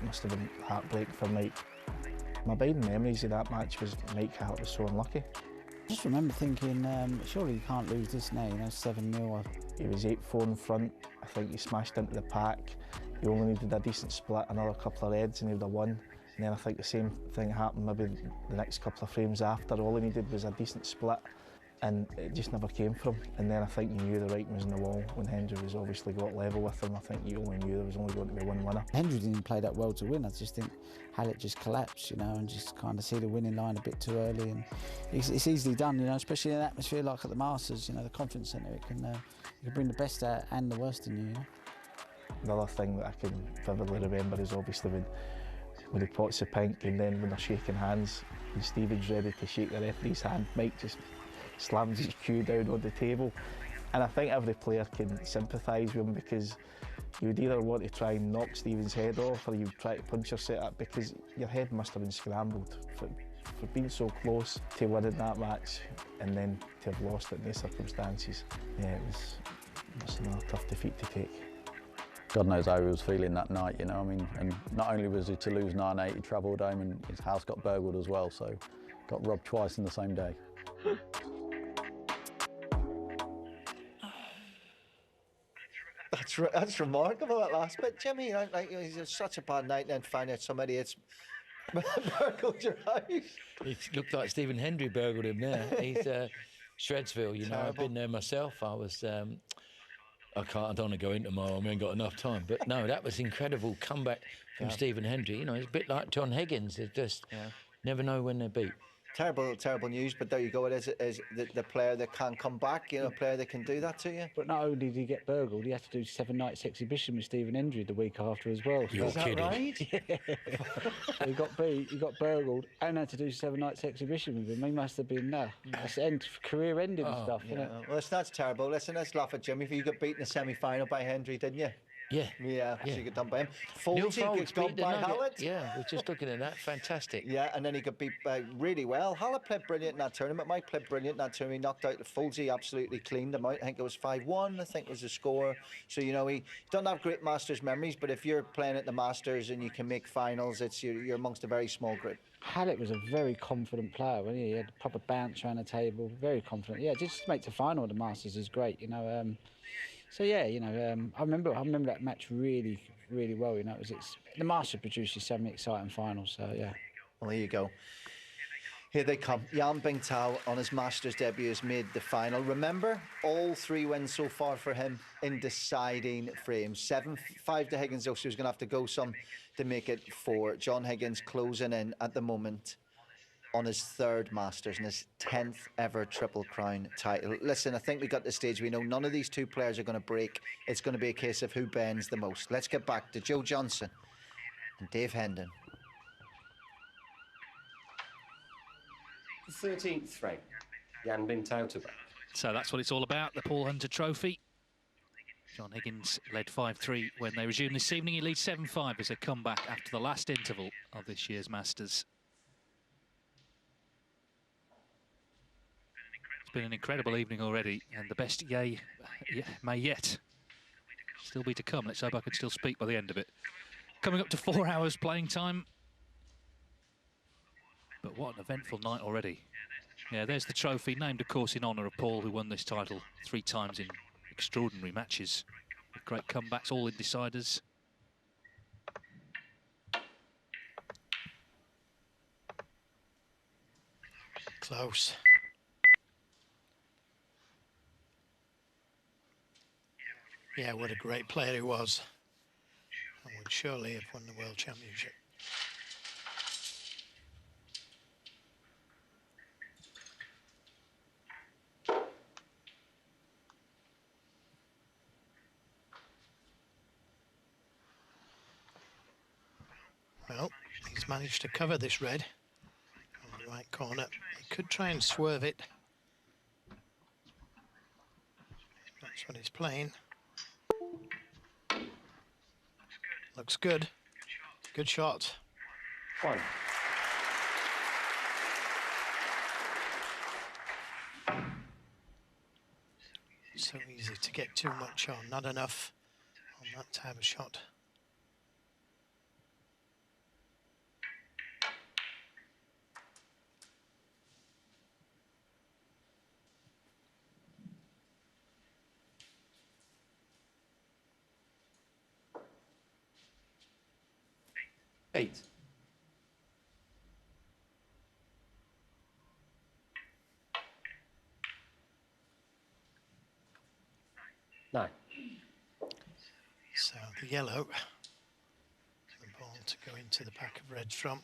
must have been heartbreak for Mike. My abiding memories of that match was Mike Hart was so unlucky. I just remember thinking, surely you can't lose this now, you know, 7-0. He was 8-4 in front. I think he smashed into the pack. He only needed a decent split, another couple of reds, and he would have won. And then I think the same thing happened maybe the next couple of frames after. All he needed was a decent split, and it just never came from him. And then I think he knew the writing was on the wall when Hendry was obviously got level with him. I think he only knew there was only going to be one winner. Hendry didn't play that well to win. I just think Hallett just collapsed, you know, and just kind of see the winning line a bit too early. And it's easily done, you know, especially in an atmosphere like at the Masters, you know, the Conference Centre. It can bring the best out and the worst in you, you know. Another thing that I can vividly remember is obviously when he pots the pink, and then when they're shaking hands and Stephen's ready to shake the referee's hand, Mike just slams his cue down on the table. And I think every player can sympathise with him, because you would either want to try and knock Stephen's head off, or you would try to punch your set up, because your head must have been scrambled for being so close to winning that match and then to have lost it in these circumstances. Yeah, it was another tough defeat to take. God knows how he was feeling that night, you know. I mean, and not only was he to lose 9-8, he travelled home and his house got burgled as well, so got robbed twice in the same day. That's remarkable, that last bit, Jimmy. Like, it's such a bad night, and then find out some idiots burgled your house. It looked like Stephen Hendry burgled him there. He's Shredsville, you know. Terrible. I've been there myself. I was. I don't want to go into tomorrow, we ain't got enough time. But no, that was incredible comeback from Stephen Hendry. You know, it's a bit like John Higgins. They just never know when they're beat. Terrible news, but there you go. It is the player that can come back, you know, a player that can do that to you. But not only did he get burgled, he had to do 7 nights exhibition with Stephen Hendry the week after as well. You're kidding. Right? So he got beat, he got burgled, and had to do 7 nights exhibition with him. He must have been that's career ending stuff, isn't it? Well, that's terrible. Listen, let's laugh at Jimmy. You got beat in the semi-final by Hendry, didn't you? Yeah. So you got done by him. Neil Folsey got by Hallett. Yeah, we're just looking at that. Fantastic. Yeah, and then he got beat really well. Hallett played brilliant in that tournament. Mike played brilliant in that tournament. He knocked out Folsey, absolutely cleaned him out. I think it was 5-1, I think was the score. So, you know, he doesn't have great Masters memories, but if you're playing at the Masters and you can make finals, you're amongst a very small group. Hallett was a very confident player, wasn't he? He had a proper bounce around the table, very confident. Yeah, just to make the final of the Masters is great, you know. So yeah, you know, I remember that match really, really well. You know, the Masters produces so many exciting finals. So yeah. Well, there you go. Here they come. Jan Bingtao on his Masters debut has made the final. Remember, all 3 wins so far for him in deciding frames. 7-5 to Higgins, though, so he's going to have to go some to make it 4. John Higgins closing in at the moment on his 3rd Masters and his 10th ever Triple Crown title. Listen, I think we got to the stage we know none of these 2 players are going to break. It's going to be a case of who bends the most. Let's get back to Joe Johnson and Dave Hendon. The 13th frame, Jan Bingtao to bat. So that's what it's all about, the Paul Hunter Trophy. John Higgins led 5-3 when they resumed this evening. He leads 7-5 as they come back after the last interval of this year's Masters. It's been an incredible evening already, and the best may yet still be to come. Let's hope I can still speak by the end of it. Coming up to 4 hours playing time. But what an eventful night already. Yeah, there's the trophy, named of course in honour of Paul, who won this title 3 times in extraordinary matches with great comebacks, all in deciders. Close. Yeah, what a great player he was. And would surely have won the World Championship. Well, he's managed to cover this red on the right corner. He could try and swerve it. That's what he's playing. Looks good. Good shot. 1. So easy to get too much on, not enough on that type of shot. 8. 9. So the yellow, the ball to go into the pack of red from.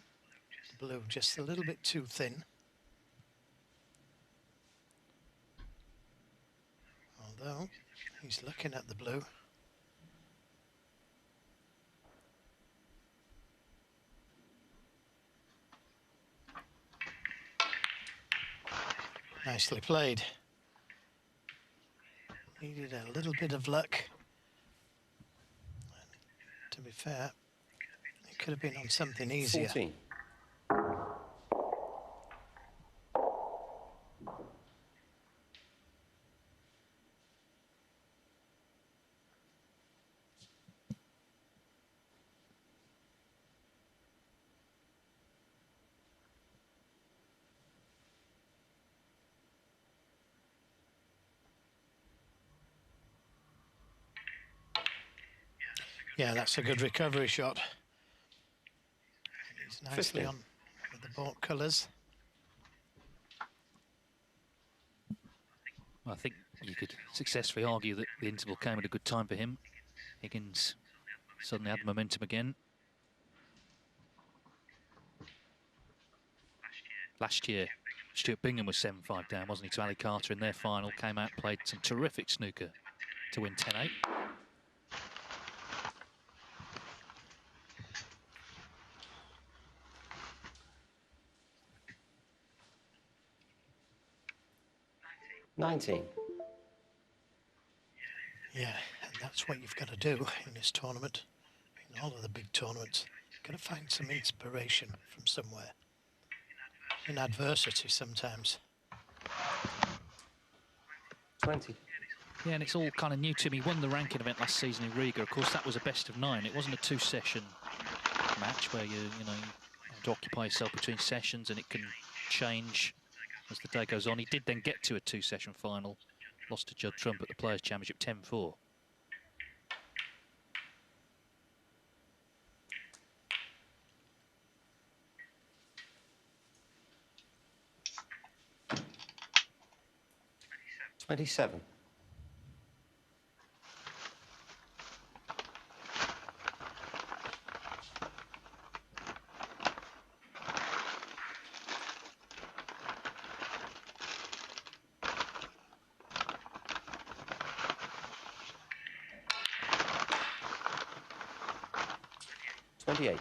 The blue just a little bit too thin. Although he's looking at the blue. Nicely played. Needed a little bit of luck. And to be fair, it could have been on something easier. 14. Yeah, that's a good recovery shot. He's nicely 15. on with the ball colours. I think you could successfully argue that the interval came at a good time for him. Higgins suddenly had momentum again. Last year, Stuart Bingham was 7-5 down, wasn't he, to Ali Carter in their final. Came out, played some terrific snooker to win 10-8. $19. Yeah, and that's what you've got to do in this tournament. In all of the big tournaments, you've got to find some inspiration from somewhere. In adversity sometimes. 20. Yeah, and it's all kind of new to me. He won the ranking event last season in Riga. Of course, that was a best of 9. It wasn't a 2-session match where you have to occupy yourself between sessions and it can change as the day goes on. He did then get to a 2-session final, lost to Judd Trump at the Players' Championship 10-4. $27. 28.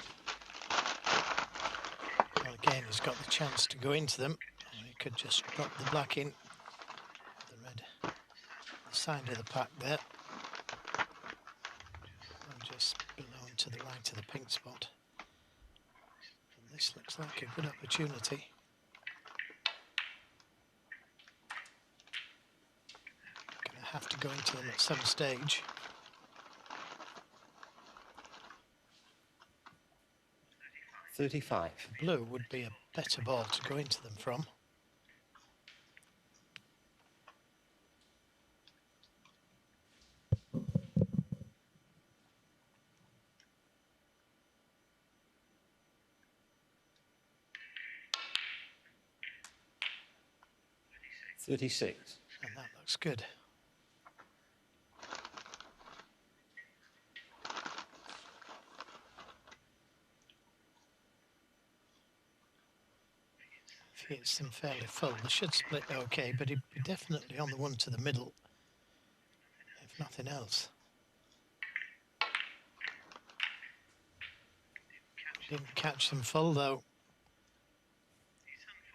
Well, again, he's got the chance to go into them. Or he could just drop the black in. The red, the side of the pack there. And just below and to the right of the pink spot. And this looks like a good opportunity. Gonna have to go into them at some stage. $35. Blue would be a better ball to go into them from. $36. And that looks good. If he hits them fairly full, they should split okay, but he'd be definitely on the one to the middle, if nothing else. Didn't catch them full though.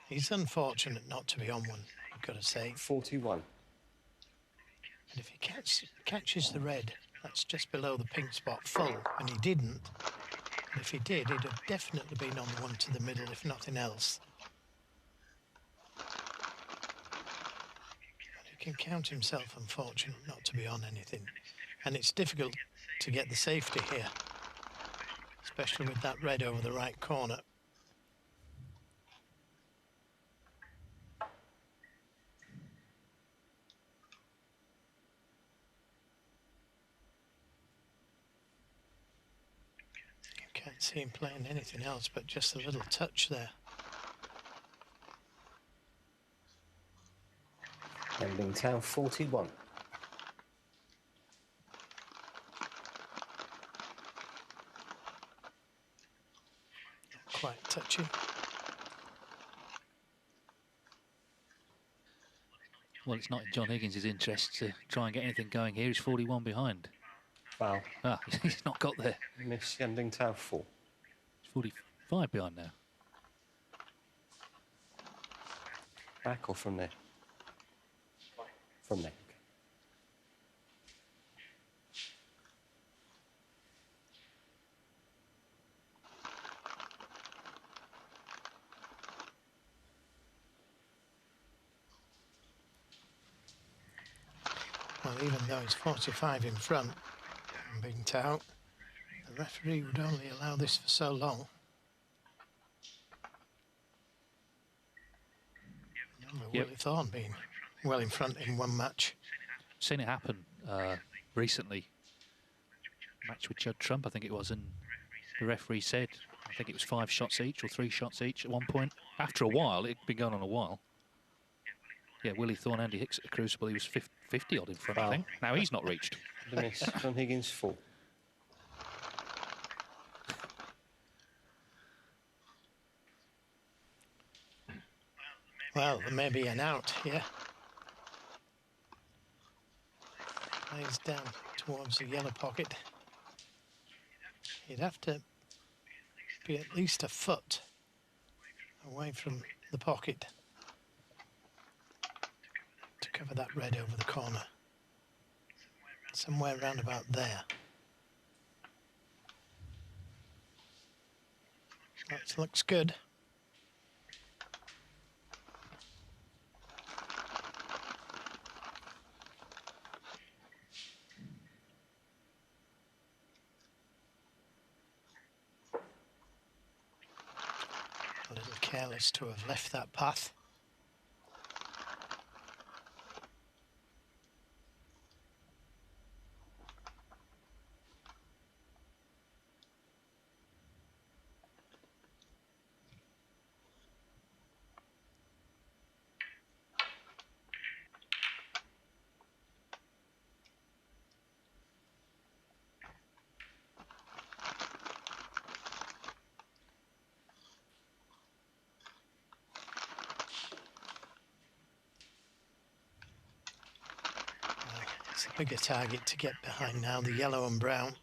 He's unfortunate not to be on one, I've got to say. 41. And if he catches the red, that's just below the pink spot full, and he didn't. And if he did, he'd have definitely been on the one to the middle, if nothing else. But he can count himself unfortunate not to be on anything. And it's difficult to get the safety here, especially with that red over the right corner. You can't see him playing anything else but just a little touch there. And Bingtao 41. Not quite touchy. Well, it's not in John Higgins' interest to try and get anything going here. He's 41 behind. Foul. Ah, he's not got there. Miss Yan Bingtao 4. He's 45 behind now. Back or from there? From there. Well, even though he's 45 in front and Bingtao, the referee would only allow this for so long. Remember Willie Thorne being well in front in one match. Seen it happen recently. Match with Judd Trump, I think it was, and the referee said, I think it was 5 shots each or 3 shots each at one point. After a while, it'd been going on a while. Yeah, Willie Thorne, Andy Hicks at the Crucible, he was 50 odd in front, I think. Now he's not reached. The miss. John Higgins 4. Well, there may be an out here. Plays down towards the yellow pocket. He'd have to be at least a foot away from the pocket to cover that red over the corner. Somewhere round about there. That looks good. A little careless to have left that path. It's a bigger target to get behind now, the yellow and brown.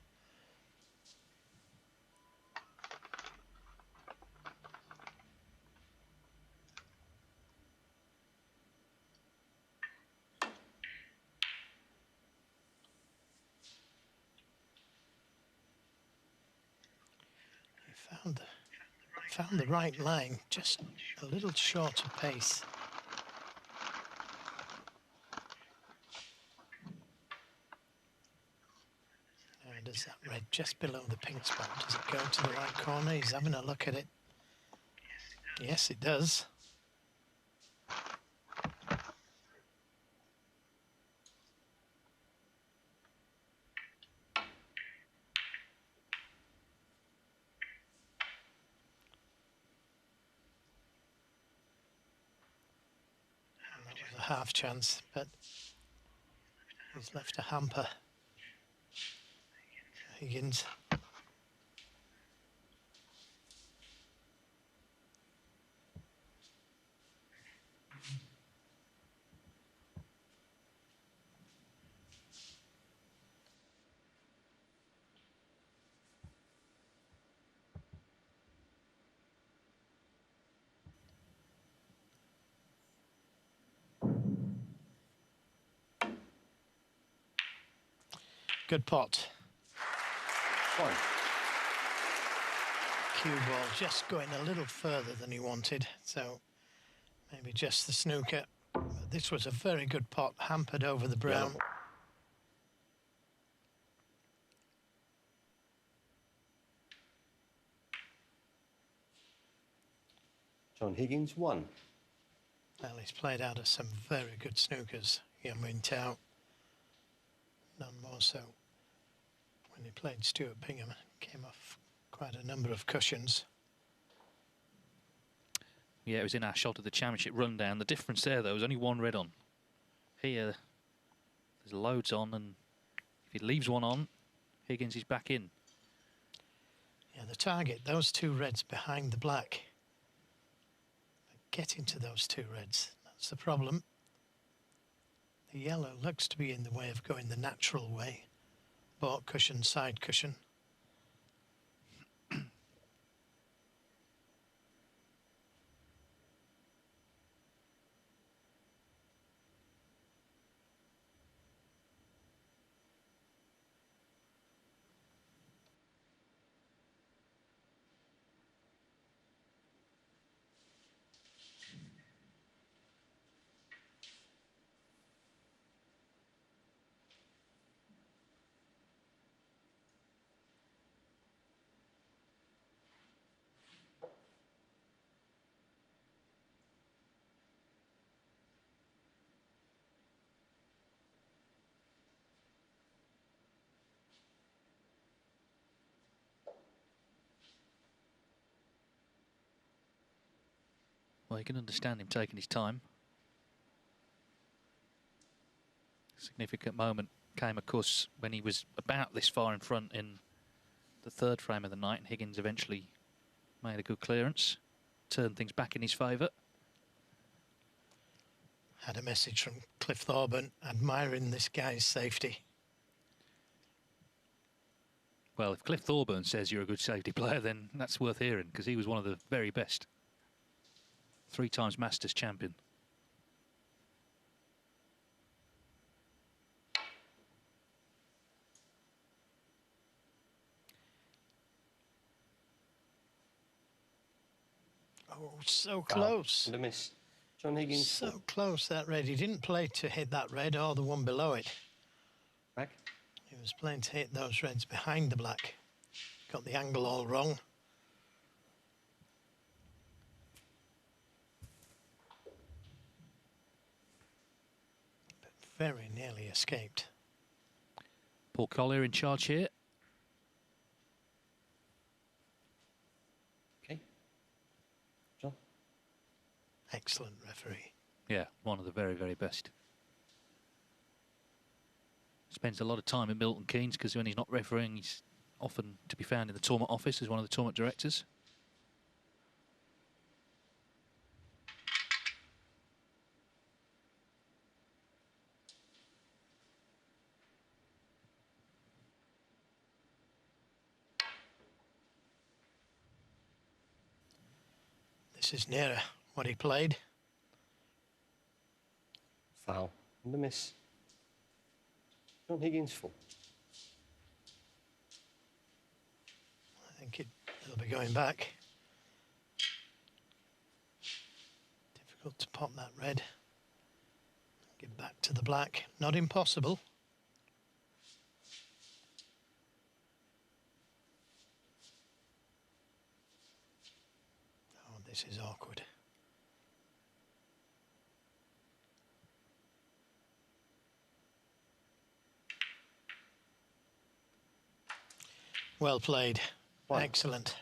He found the right line, just a little short of pace. Does that red just below the pink spot? Does it go to the right corner? He's having a look at it. Yes, it does. And that was a half chance, but he's left a hamper. Higgins. Good pot. Fine. Cue ball just going a little further than he wanted, so maybe just the snooker. But this was a very good pot, hampered over the brown. John Higgins 1. Well, he's played out of some very good snookers, Bingtao. None more so when he played Stuart Bingham, came off quite quite a number of cushions. Yeah, it was in our shot of the championship rundown. The difference there, though, was only one red on. Here, there's loads on, and if he leaves one on, Higgins is back in. Yeah, the target, those two reds behind the black. Getting to those two reds, that's the problem. The yellow looks to be in the way of going the natural way. Baulk cushion, side cushion. Well, you can understand him taking his time. Significant moment came, of course, when he was about this far in front in the third frame of the night, and Higgins eventually made a good clearance, turned things back in his favour. Had a message from Cliff Thorburn admiring this guy's safety. Well, if Cliff Thorburn says you're a good safety player, then that's worth hearing, because he was one of the very best. 3 times Masters champion. Oh, so close. And a miss. John Higgins. So close, that red. He didn't play to hit that red or the one below it. Back. He was playing to hit those reds behind the black. Got the angle all wrong. But very nearly escaped. Paul Collier in charge here. Okay. John. Excellent referee. Yeah, one of the very, very best. Spends a lot of time in Milton Keynes, because when he's not refereeing, he's often to be found in the tournament office as one of the tournament directors. This is nearer what he played. Foul. And a miss. John Higgins full. I think it'll be going back. Difficult to pop that red. Get back to the black. Not impossible. Oh, this is awkward. Well played. Wow. Excellent.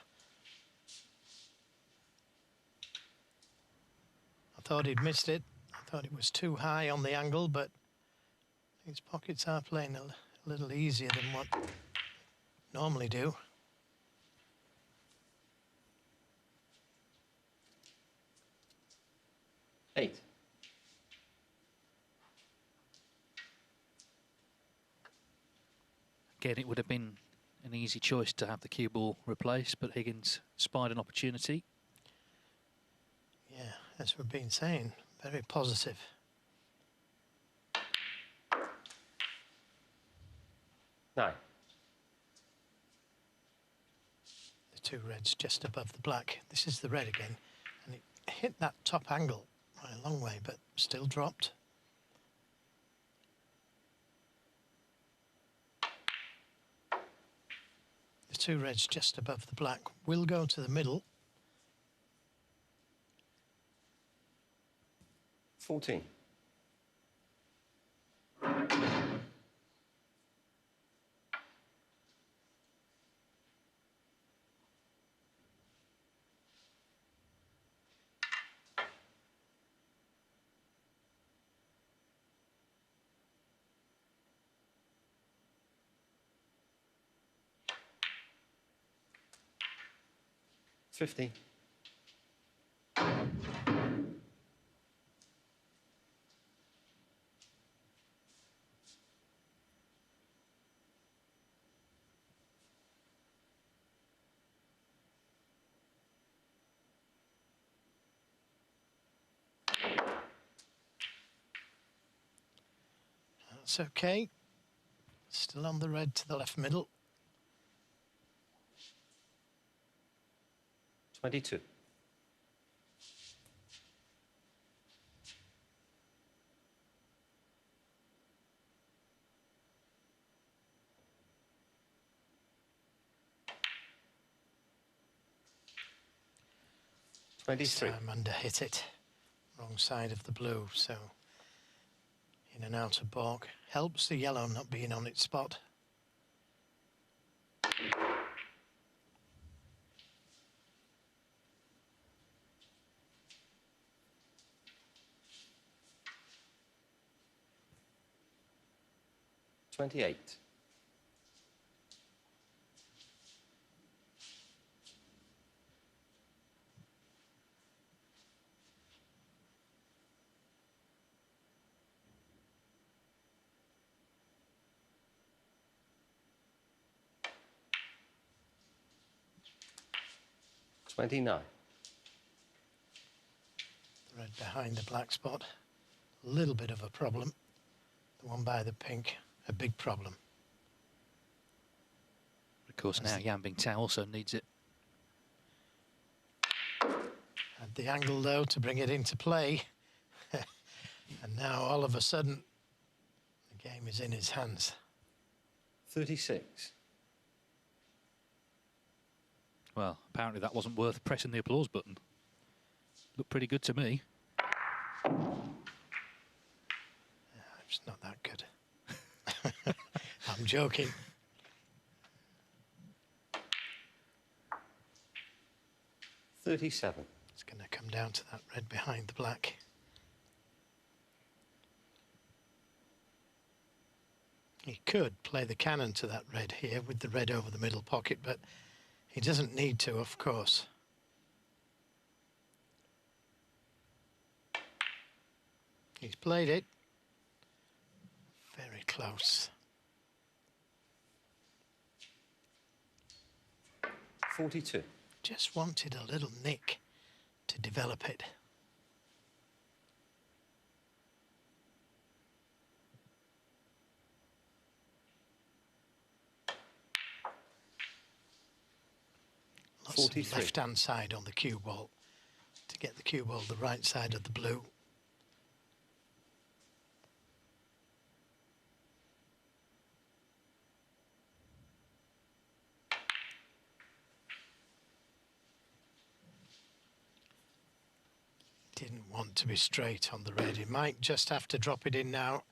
I thought he'd missed it. I thought it was too high on the angle, but his pockets are playing a little easier than what normally do. Eight. Again, it would have been an easy choice to have the cue ball replaced, but Higgins spied an opportunity. Yeah, as we've been saying, very positive. Nine. The two reds just above the black. This is the red again, and it hit that top angle by a long way, but still dropped. The two reds just above the black will go to the middle. 14. 50. That's okay. Still on the red to the left middle. 22. This time under hit it. Wrong side of the blue, so in and out of balk. Helps the yellow not being on its spot. $28. $29. The red behind the black spot. A little bit of a problem. The one by the pink, a big problem. Of course, now Yan Bingtao also needs it. Had the angle though to bring it into play. And now all of a sudden the game is in his hands. 36. Well, apparently that wasn't worth pressing the applause button. Looked pretty good to me. It's not that good. I'm joking. $37. It's going to come down to that red behind the black. He could play the cannon to that red here with the red over the middle pocket, but he doesn't need to, of course. He's played it. Very close. 42. Just wanted a little nick to develop it. Lots of left-hand side on the cue ball to get the cue ball the right side of the blue. Didn't want to be straight on the red. He might just have to drop it in now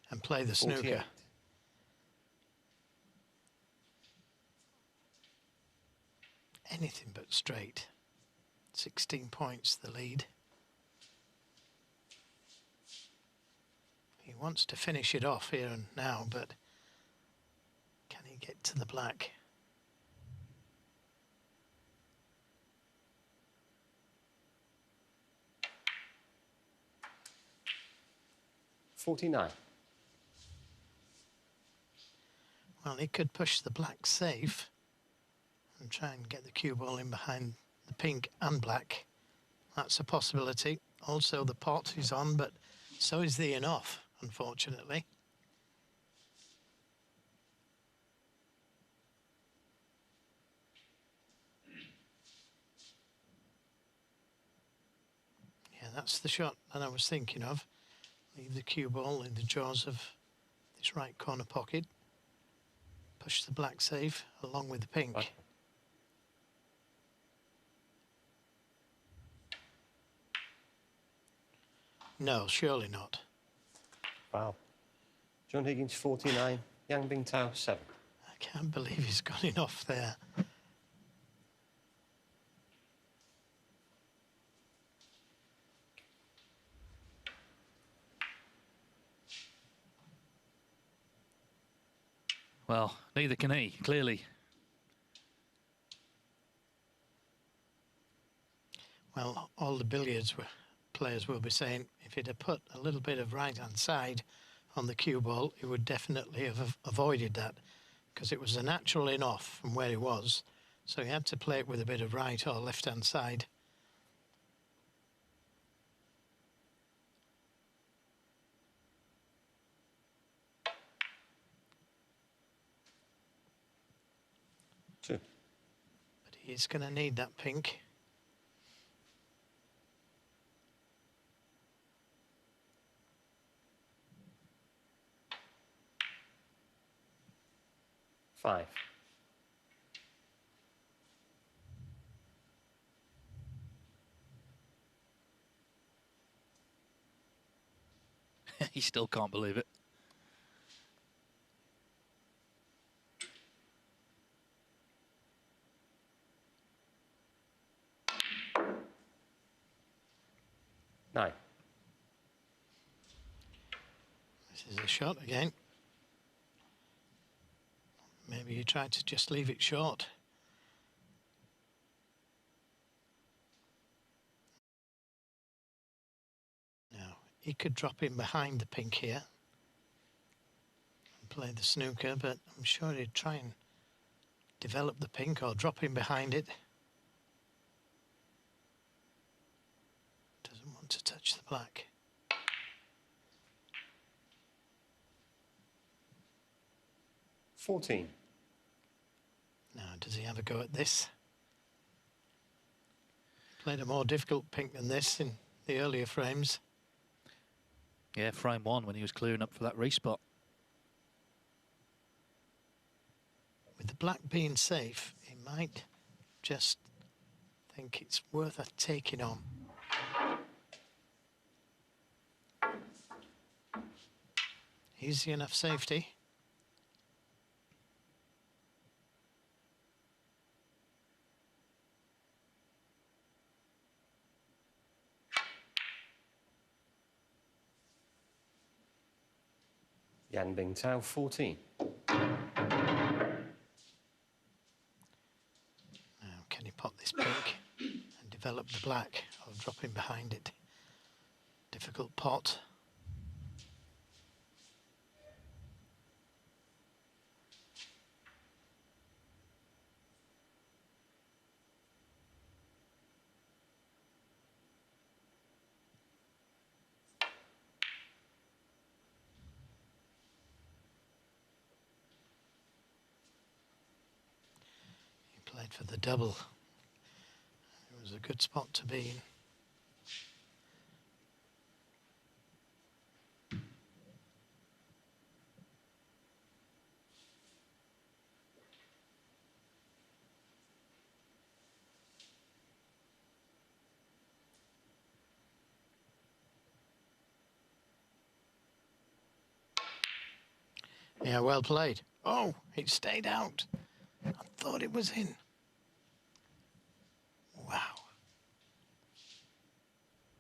and play the 48. snooker. Anything but straight. 16 points the lead. He wants to finish it off here and now, but can he get to the black? $49. Well, he could push the black safe and try and get the cue ball in behind the pink and black. That's a possibility. Also, the pot is on, but so is the in off, unfortunately. Yeah, that's the shot that I was thinking of. Leave the cue ball in the jaws of this right corner pocket. Push the black safe along with the pink. Right. No, surely not. Wow. John Higgins, 49. Yan Bingtao, 7. I can't believe he's got enough there. Well, neither can he, clearly. Well, all the players will be saying if he'd have put a little bit of right-hand side on the cue ball, he would definitely have avoided that, because it was a natural in-off from where he was. So he had to play it with a bit of right or left-hand side. Two. But he's going to need that pink. Five. He still can't believe it. Nine. This is a shot again. Maybe you tried to just leave it short. Now, he could drop in behind the pink here and play the snooker, but I'm sure he'd try and develop the pink or drop in behind it. Doesn't want to touch the black. $14. Now, does he have a go at this? Played a more difficult pink than this in the earlier frames. Yeah, frame one when he was clearing up for that respot. With the black being safe, he might just think it's worth a taking on. Easy enough safety. Yan Bingtao, 14. Now, can he pop this pink and develop the black or drop in behind it? Difficult pot. Played for the double. It was a good spot to be in. Yeah, well played. Oh, it stayed out. I thought it was in. Wow.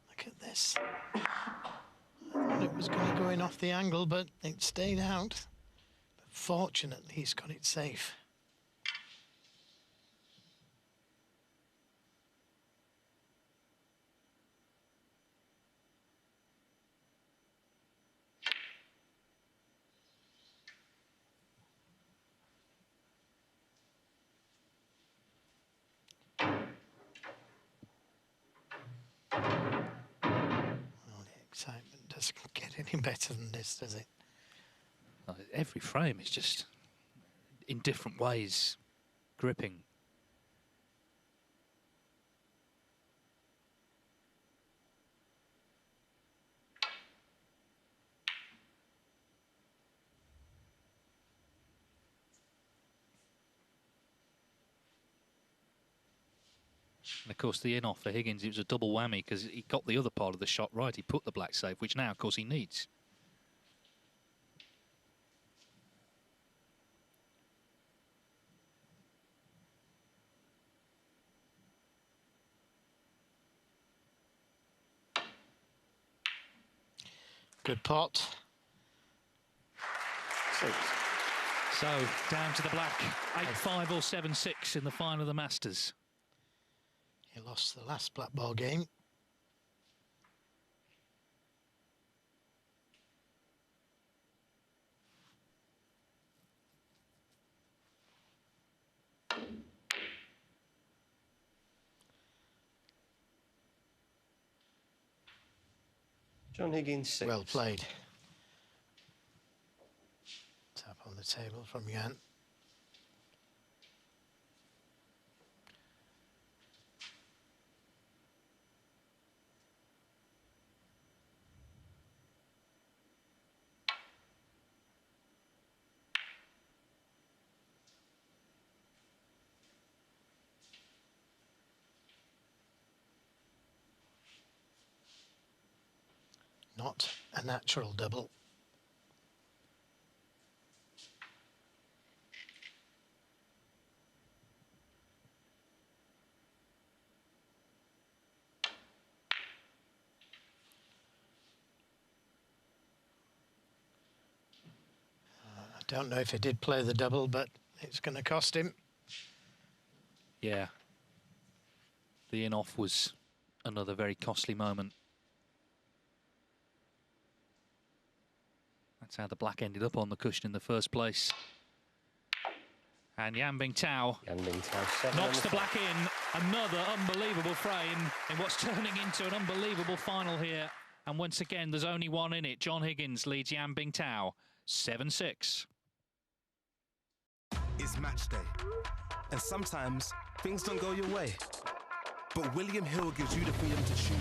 Look at this. I thought it was going to go in off the angle, but it stayed out. But fortunately, he's got it safe. Excitement doesn't get any better than this, does it? Every frame is just in different ways gripping. And of course, the in-off for Higgins, it was a double whammy because he got the other part of the shot right. He put the black safe, which now, of course, he needs. Good pot. 6. So, down to the black. 8-5 or 7-6 in the final of the Masters. He lost the last black ball game. John Higgins, 6. Well played. Tap on the table from Jan. Not a natural double. I don't know if he did play the double, but it's going to cost him. Yeah. The in-off was another very costly moment. That's how the black ended up on the cushion in the first place. And Yan Bingtao knocks the black in. Another unbelievable frame in what's turning into an unbelievable final here. And once again, there's only one in it. John Higgins leads Yan Bingtao 7-6. It's match day, and sometimes things don't go your way. But William Hill gives you the freedom to choose.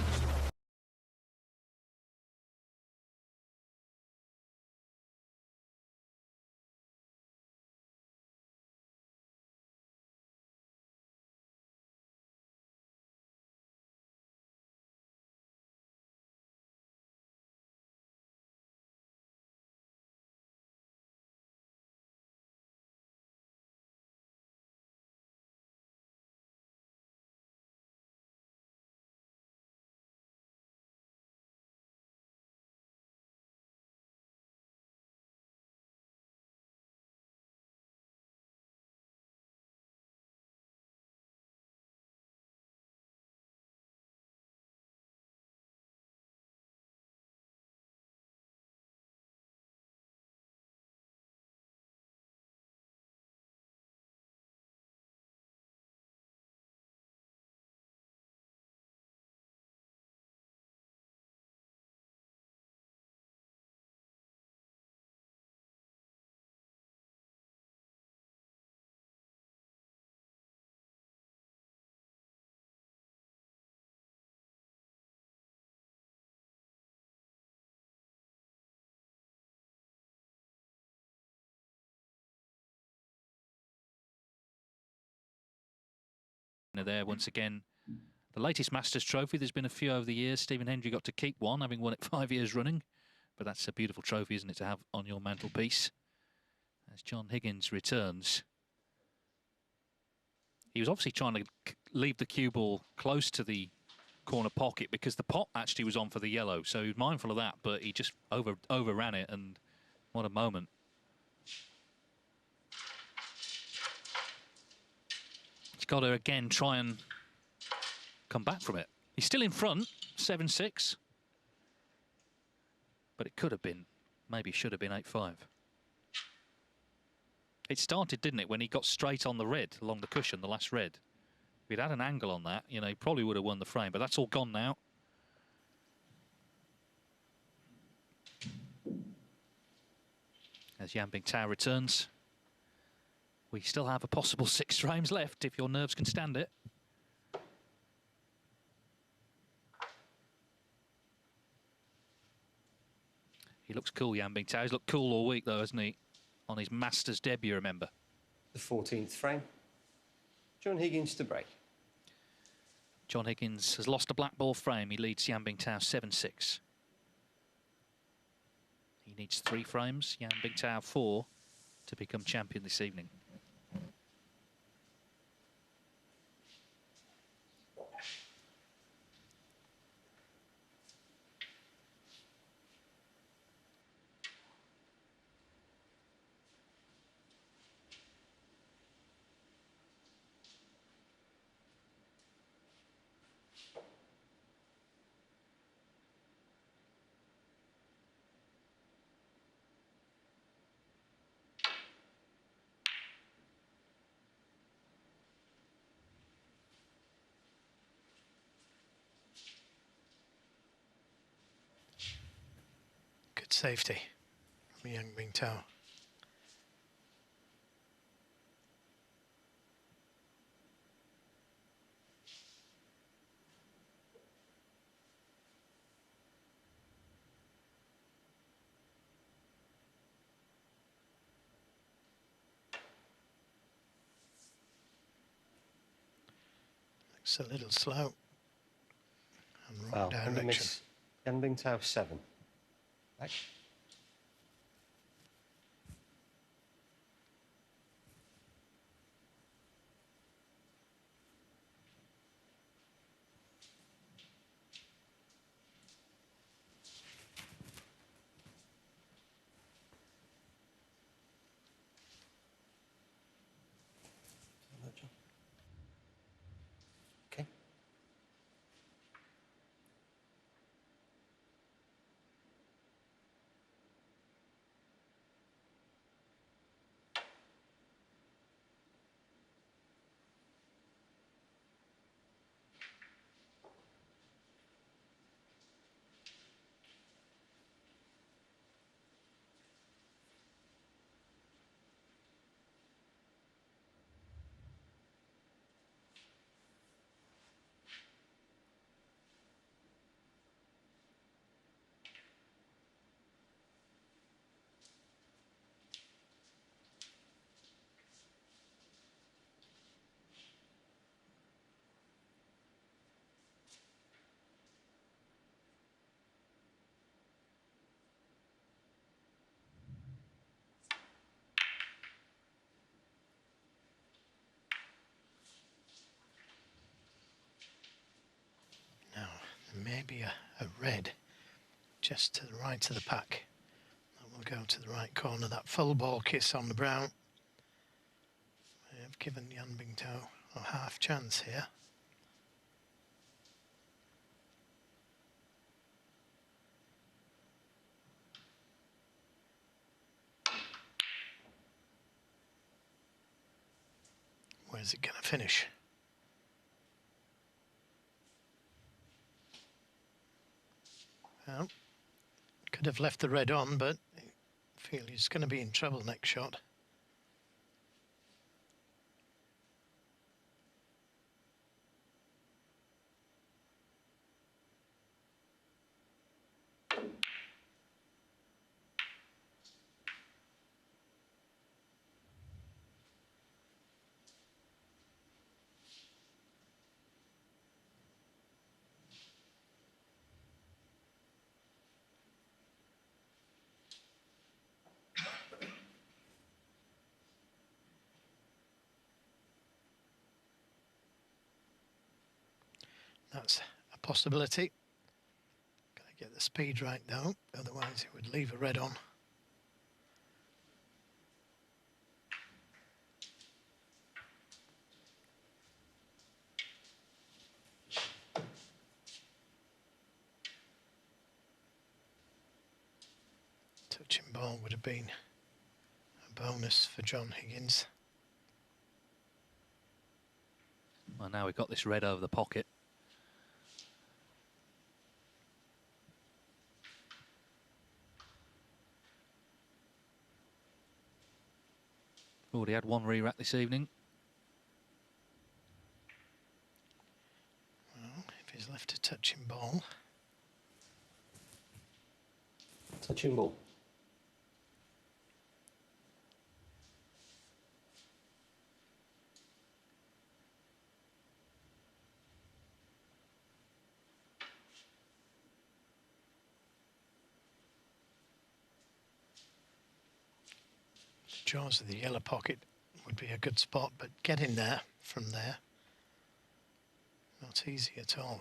There once again, the latest Masters trophy. There's been a few over the years. Stephen Hendry got to keep one, having won it 5 years running. But that's a beautiful trophy, isn't it, to have on your mantelpiece? As John Higgins returns. He was obviously trying to leave the cue ball close to the corner pocket because the pot actually was on for the yellow. So he was mindful of that, but he just overran it, and what a moment. He's got to, again, try and come back from it. He's still in front, 7-6. But it could have been, maybe should have been 8-5. It started, didn't it, when he got straight on the red, along the cushion, the last red. If he'd had an angle on that, you know, he probably would have won the frame, but that's all gone now. As Yan Bingtao returns. We still have a possible 6 frames left if your nerves can stand it. He looks cool, Yan Bingtao. He's looked cool all week, though, hasn't he? On his Masters debut, remember. The 14th frame. John Higgins to break. John Higgins has lost a black ball frame. He leads Yan Bingtao 7-6. He needs 3 frames, Yan Bingtao 4, to become champion this evening. safety from Yang Bingtao. Looks a little slow and wrong direction. Yan Bingtao 7. Back. Okay. Now, there may be a red just to the right of the pack. That will go to the right corner. That full ball kiss on the brown. I have given Yan Bingtao a half chance here. Where's it going to finish? Well, could have left the red on, but I feel he's going to be in trouble next shot. That's a possibility. Got to get the speed right though, otherwise it would leave a red on. Touching ball would have been a bonus for John Higgins. Well, now we've got this red over the pocket. Already had one re-rack this evening. Well, if he's left a touching ball. Touching ball. Jaws of the yellow pocket would be a good spot, but getting there from there, not easy at all.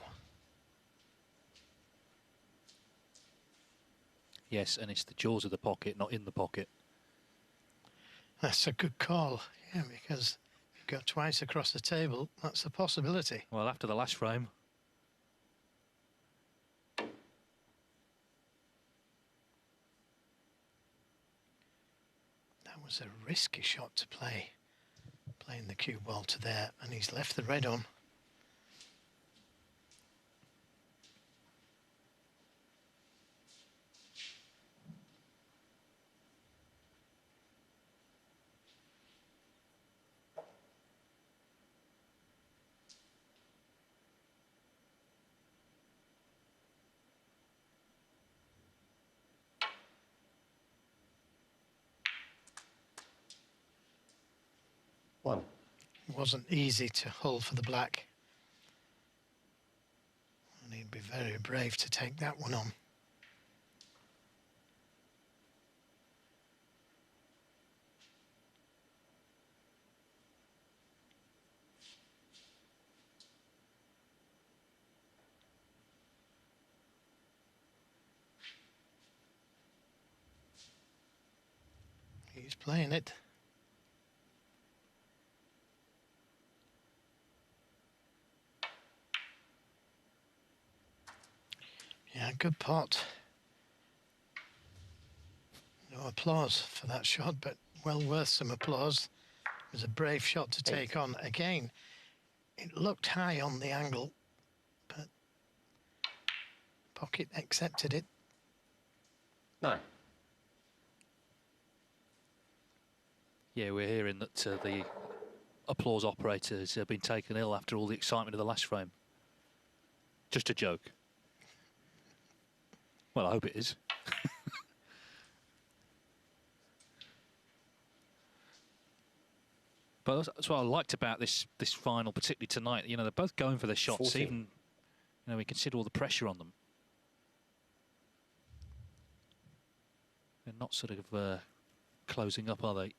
Yes, and it's the jaws of the pocket, not in the pocket. That's a good call, yeah, because if you go twice across the table, that's a possibility. Well, after the last frame. That was a risky shot to play, playing the cue ball to there, and he's left the red on. 1. It wasn't easy to hull for the black. And he'd be very brave to take that one on. He's playing it. Yeah, good pot. No applause for that shot, but well worth some applause. It was a brave shot to take on. Again, it looked high on the angle, but pocket accepted it. 9. Yeah, we're hearing that the applause operators have been taken ill after all the excitement of the last frame. Just a joke. Well, I hope it is. But that's what I liked about this final, particularly tonight. You know, they're both going for their shots, 14. even, you know, we consider all the pressure on them. They're not sort of closing up, are they?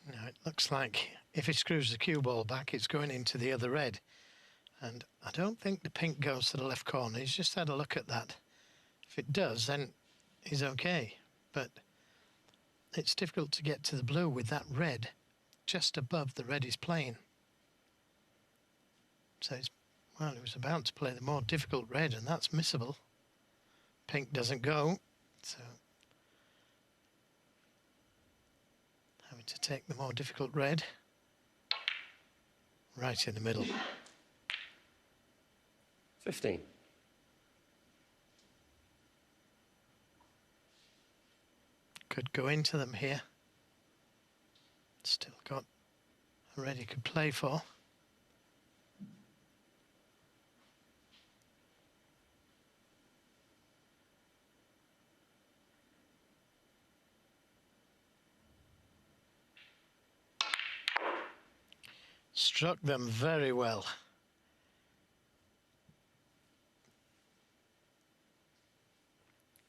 No, it looks like if he screws the cue ball back, it's going into the other red. And I don't think the pink goes to the left corner. He's just had a look at that. If it does, then he's okay. But it's difficult to get to the blue with that red just above the red he's playing. So it's, well, it was about to play the more difficult red, and that's missable. Pink doesn't go, so having to take the more difficult red. Right in the middle. 15. Could go into them here. Still got a red he could play for. Struck them very well.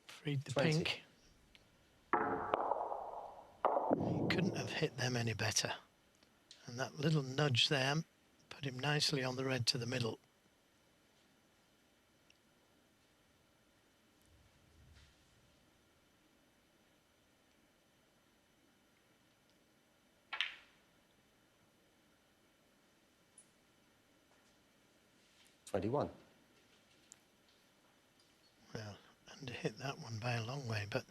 Freed the 20. pink. He couldn't have hit them any better. And that little nudge there put him nicely on the red to the middle. Well, And hit that one by a long way, but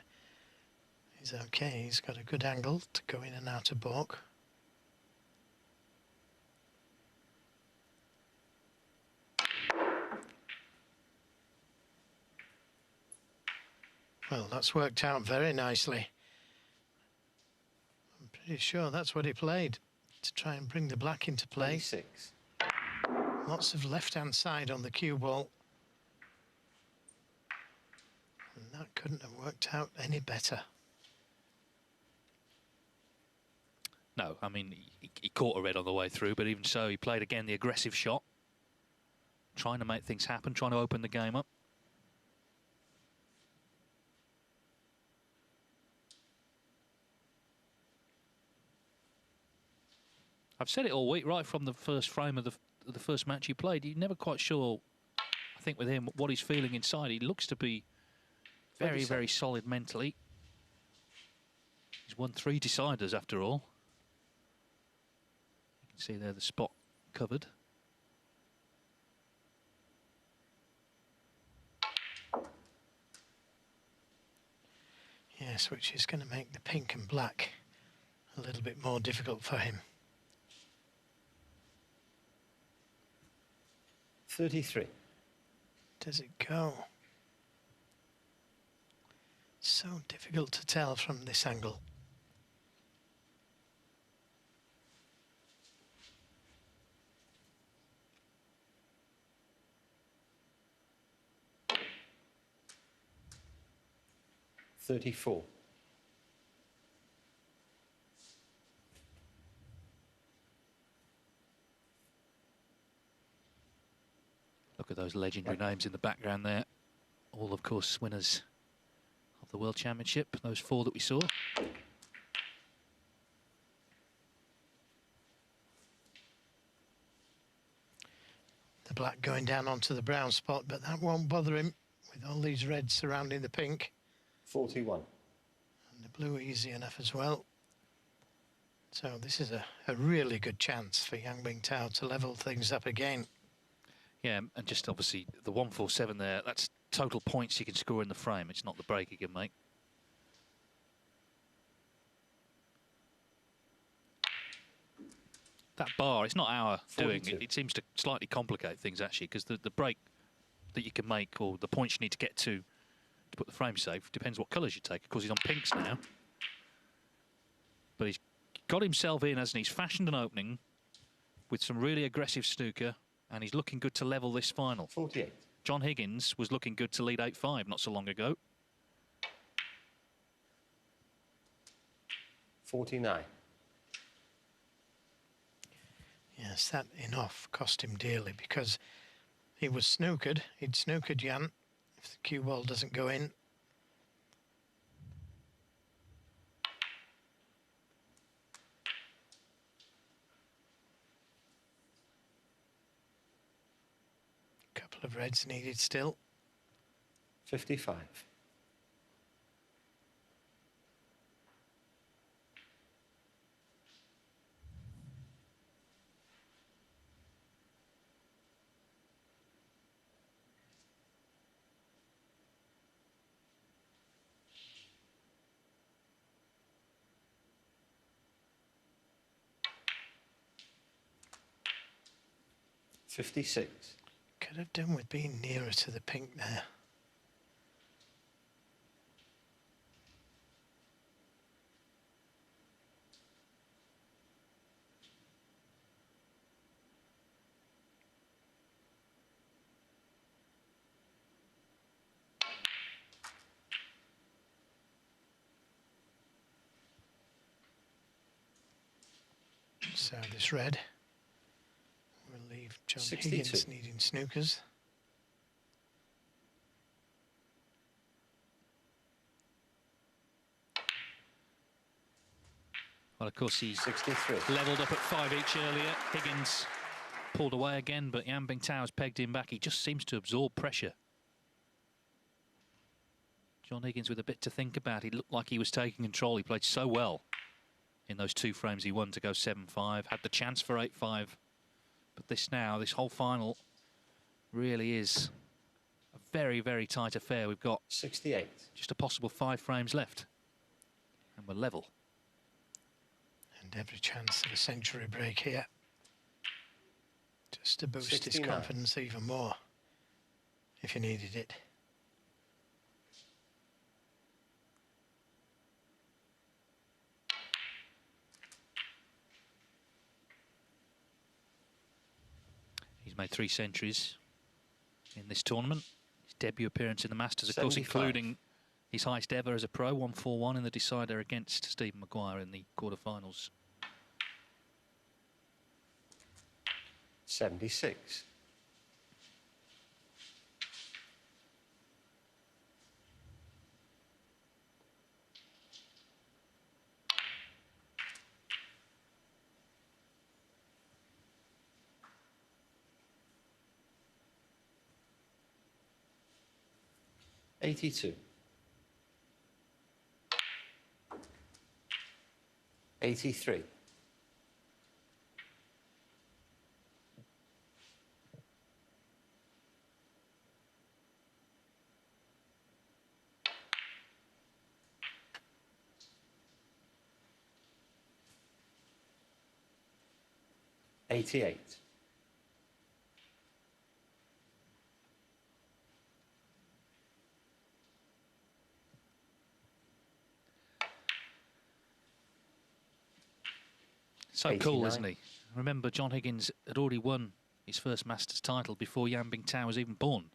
he's okay. He's got a good angle to go in and out of balk. Well, that's worked out very nicely. I'm pretty sure that's what he played, to try and bring the black into play. 26. Lots of left-hand side on the cue ball. And that couldn't have worked out any better. No, I mean, he caught a red on the way through, but even so, he played again the aggressive shot. Trying to make things happen, trying to open the game up. I've said it all week, right from the first frame of the first match he played. You're never quite sure, I think, with him, what he's feeling inside. He looks to be very, very solid mentally. He's won 3 deciders after all. You can see there the spot covered. Yes, which is going to make the pink and black a little bit more difficult for him. 33. Does it go? So difficult to tell from this angle. $34. those legendary names in the background there. All, of course, winners of the World Championship, those 4 that we saw. The black going down onto the brown spot, but that won't bother him with all these reds surrounding the pink. 41. And the blue easy enough as well. So this is a really good chance for Yang Bingtao to level things up again. Yeah, and just obviously the 147 there, that's total points you can score in the frame. It's not the break you can make. That bar, it's not our 42. doing. It seems to slightly complicate things, actually, because the break that you can make, or the points you need to get to put the frame safe, depends what colours you take. Of course, he's on pinks now. But he's got himself in, hasn't he? He's fashioned an opening with some really aggressive snooker, and he's looking good to level this final. 48. John Higgins was looking good to lead 8-5 not so long ago. 49. Yes, that enough cost him dearly because he was snookered. He'd snookered Jan if the cue ball doesn't go in. Couple of reds needed still. 55. $56. Could have done with being nearer to the pink there. So this red will leave John 62. Higgins needing snookers. Well, of course, he's 63. levelled up at 5 each earlier. Higgins pulled away again, but Yang Bingtao's pegged him back. He just seems to absorb pressure. John Higgins with a bit to think about. He looked like he was taking control. He played so well in those 2 frames he won to go 7-5. Had the chance for 8-5. But this whole final really is a very, very tight affair. We've got 68. just a possible 5 frames left. And we're level. And every chance of a century break here. Just to boost 69. his confidence even more, if he needed it. He's made 3 centuries in this tournament. His debut appearance in the Masters, of course, 75. including his highest ever as a pro, 141 in the decider against Stephen Maguire in the quarterfinals. 76. $82. 83. $88. So 89. cool, isn't he? Remember, John Higgins had already won his first Masters title before Yang Bingtao was even born.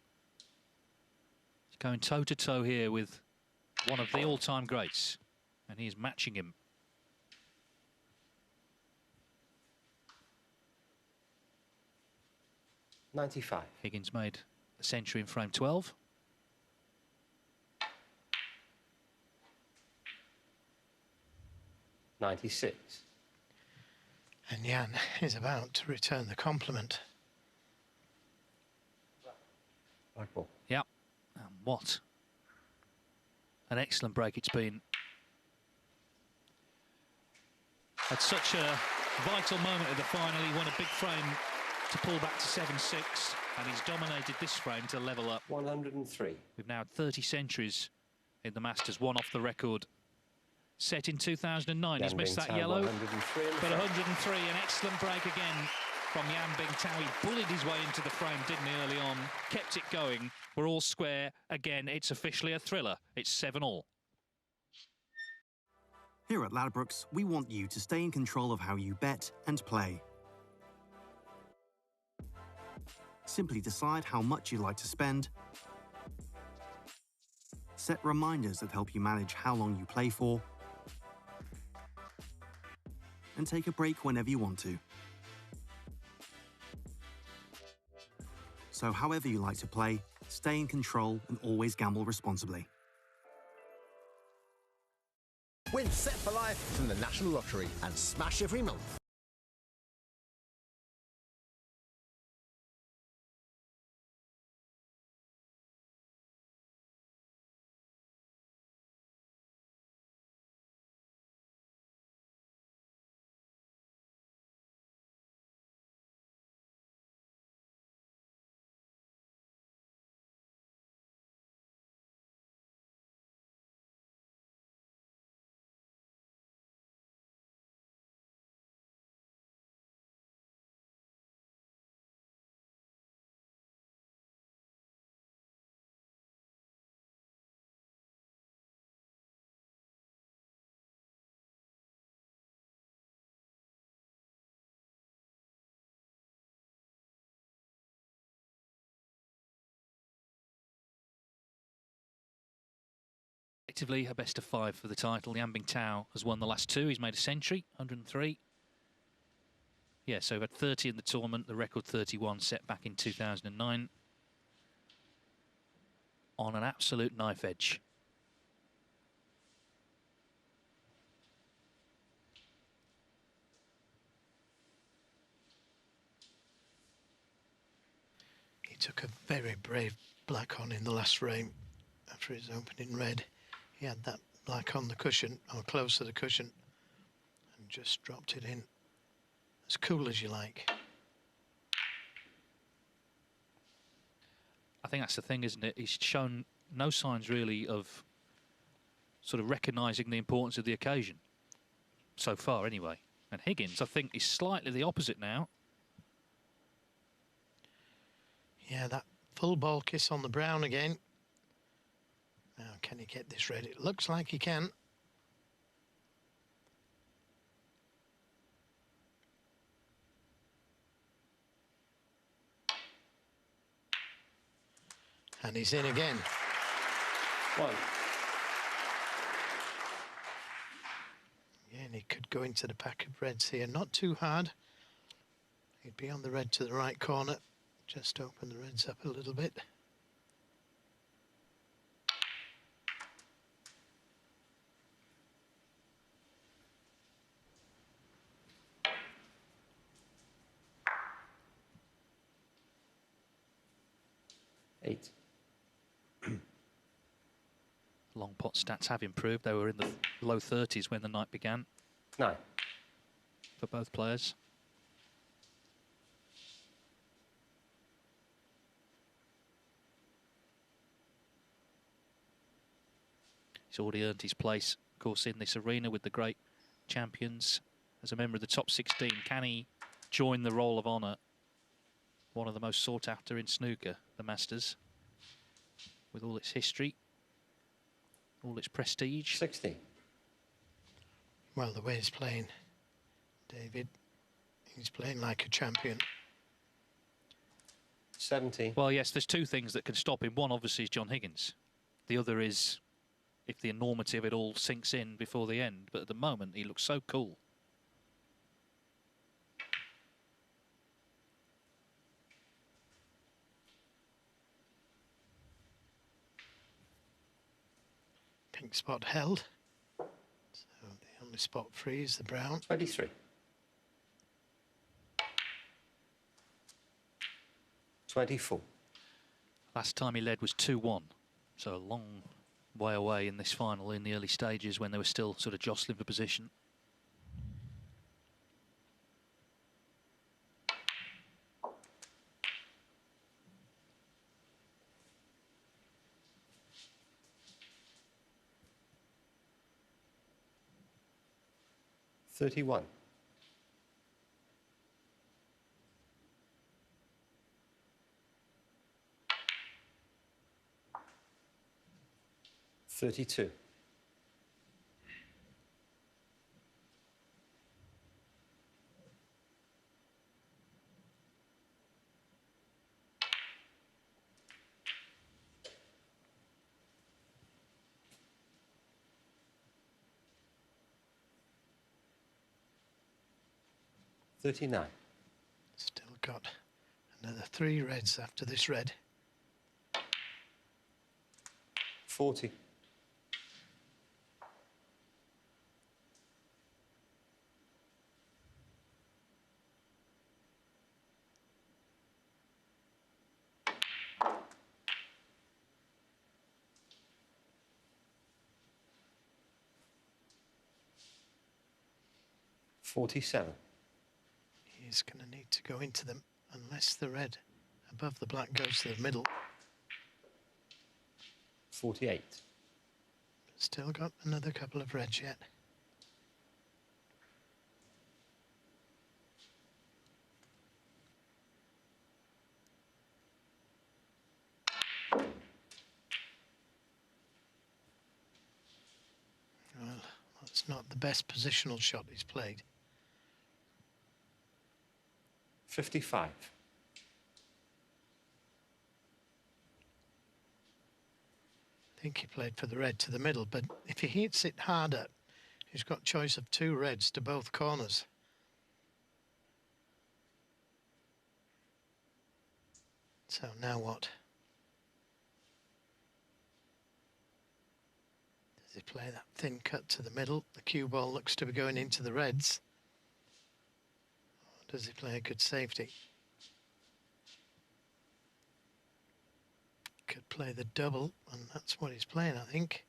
He's going toe-to-toe here with one of the all-time greats, and he is matching him. $95. Higgins made the century in frame 12. .96. And Jan is about to return the compliment. Black ball. Yep. And what an excellent break it's been. At such a vital moment of the final, he won a big frame to pull back to 7-6, and he's dominated this frame to level up. 103. We've now had 30 centuries in the Masters, one off the record set in 2009. He's missed that yellow, 103 but 103, an excellent break again from Jan Bingtao. He bullied his way into the frame, didn't he, early on? Kept it going. We're all square. Again, it's officially a thriller. It's 7-all. Here at Ladbrokes, we want you to stay in control of how you bet and play. Simply decide how much you'd like to spend, set reminders that help you manage how long you play for, and take a break whenever you want to. So however you like to play, stay in control and always gamble responsibly. Win Set for Life from the National Lottery and smash every month. Effectively a best of 5 for the title. Jan Bingtao has won the last 2. He's made a century, 103. Yeah, so we've had 30 in the tournament, the record 31 set back in 2009. On an absolute knife edge. He took a very brave black on in the last frame after his opening red. He had that black on the cushion, or close to the cushion, and just dropped it in as cool as you like. I think that's the thing, isn't it? He's shown no signs really of sort of recognising the importance of the occasion. So far, anyway. And Higgins, I think, is slightly the opposite now. Yeah, that full ball kiss on the brown again. Now, can he get this red? It looks like he can. And he's in again. 1. Yeah, and he could go into the pack of reds here. Not too hard. He'd be on the red to the right corner. Just open the reds up a little bit. Long pot stats have improved. They were in the low 30s when the night began. 9. For both players. He's already earned his place, of course, in this arena with the great champions. As a member of the top 16, can he join the Roll of Honour? One of the most sought after in snooker, the Masters, with all its history, all its prestige. 60. Well, the way he's playing, David, he's playing like a champion. 70. Well, yes, there's 2 things that can stop him. One, obviously, is John Higgins. The other is if the enormity of it all sinks in before the end. But at the moment, he looks so cool. pink spot held. So the only spot free is the brown. 23. 24. Last time he led was 2-1, so a long way away in this final in the early stages when they were still sort of jostling for position. $31. 32. 39. Still got another 3 reds after this red. 40. 47. He's going to need to go into them unless the red above the black goes to the middle. 48. Still got another couple of reds yet. Well, that's not the best positional shot he's played. 55. I think he played for the red to the middle, but if he hits it harder, he's got choice of 2 reds to both corners. So now what? Does he play that thin cut to the middle? The cue ball looks to be going into the reds. Or does he play a good safety? Could play the double, and that's what he's playing, I think.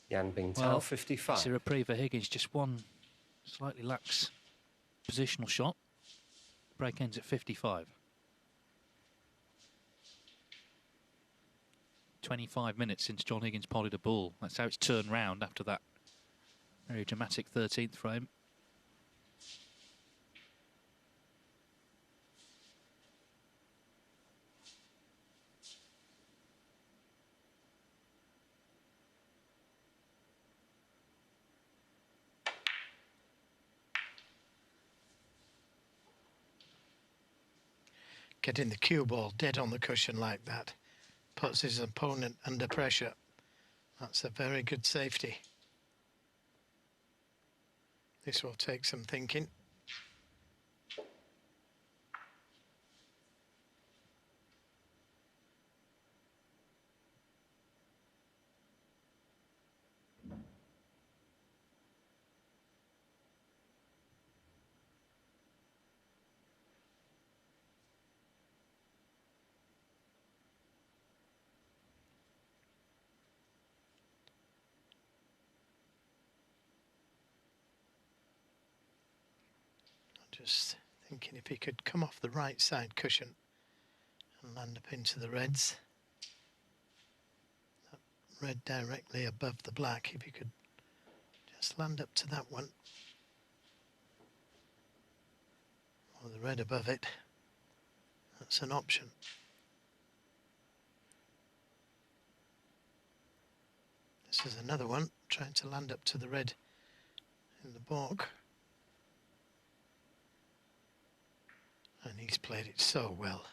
Jan Bingtao, Well, 55. It's a reprieve for Higgins, just one slightly lax positional shot. Break ends at 55. 25 minutes since John Higgins potted a ball. That's how it's turned round after that very dramatic 13th frame. Getting the cue ball dead on the cushion like that puts his opponent under pressure. That's a very good safety. This will take some thinking. Just thinking if he could come off the right side cushion and land up into the reds. That red directly above the black, if he could just land up to that one. Or the red above it. That's an option. This is another one, trying to land up to the red in the baulk. And he's played it so well.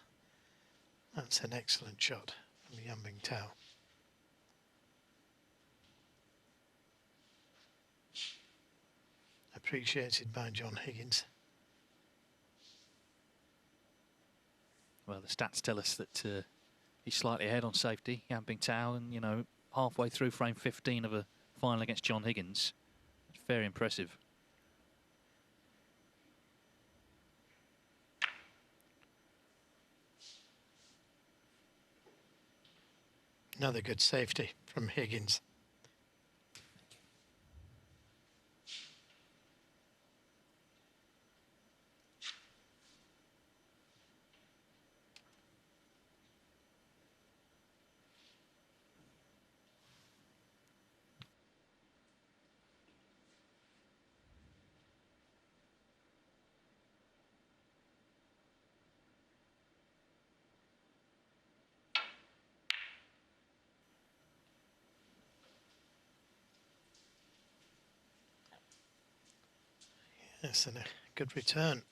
That's an excellent shot from Jan Bingtao. Appreciated by John Higgins. Well, the stats tell us that he's slightly ahead on safety, Yan Bingtao, and, you know, halfway through frame 15 of a final against John Higgins. It's very impressive. Another good safety from Higgins. Yes, and a good return.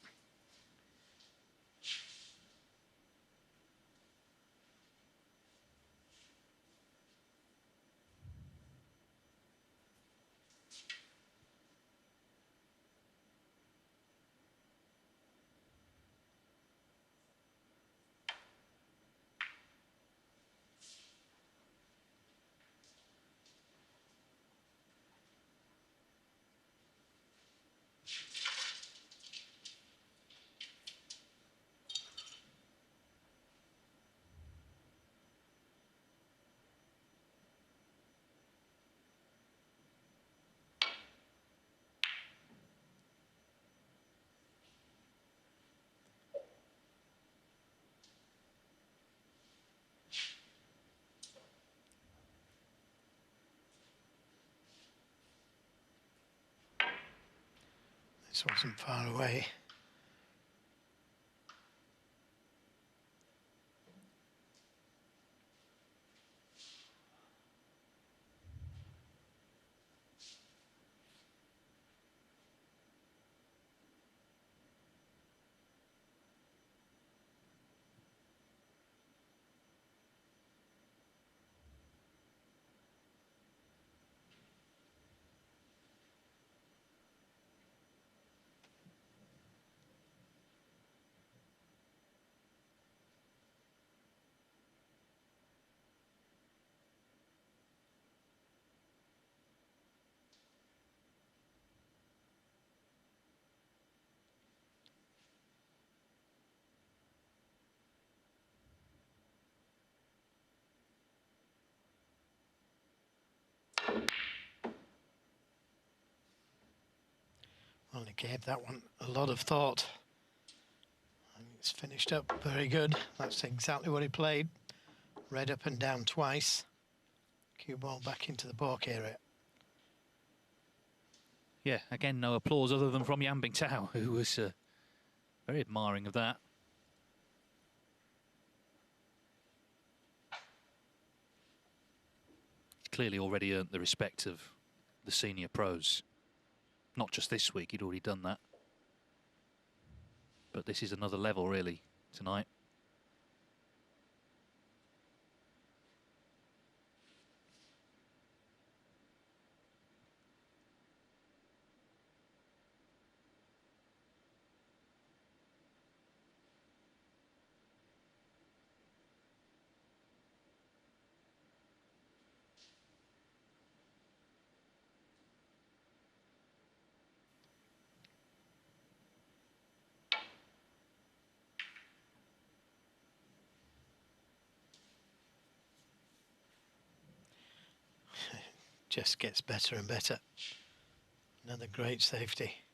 This wasn't far away. Well, he gave that one a lot of thought. And it's finished up very good. That's exactly what he played. Red up and down twice. Cue ball back into the balk area. Yeah, again, no applause other than from Yan Bingtao, who was very admiring of that. He's clearly already earned the respect of the senior pros. Not just this week, he'd already done that. But this is another level, really, tonight. Just gets better and better. Another great safety.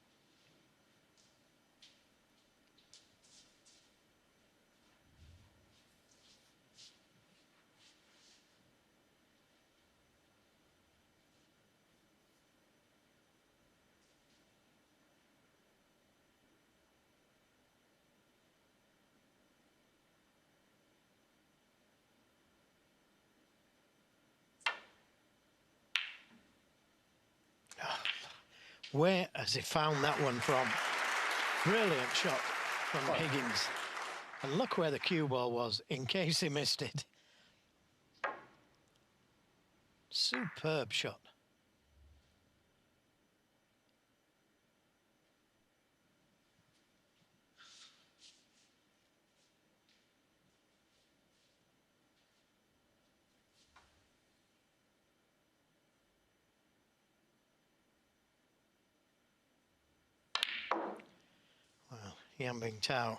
Where has he found that one from? Brilliant shot from Higgins. And look where the cue ball was, in case he missed it. Superb shot. Yan Bingtao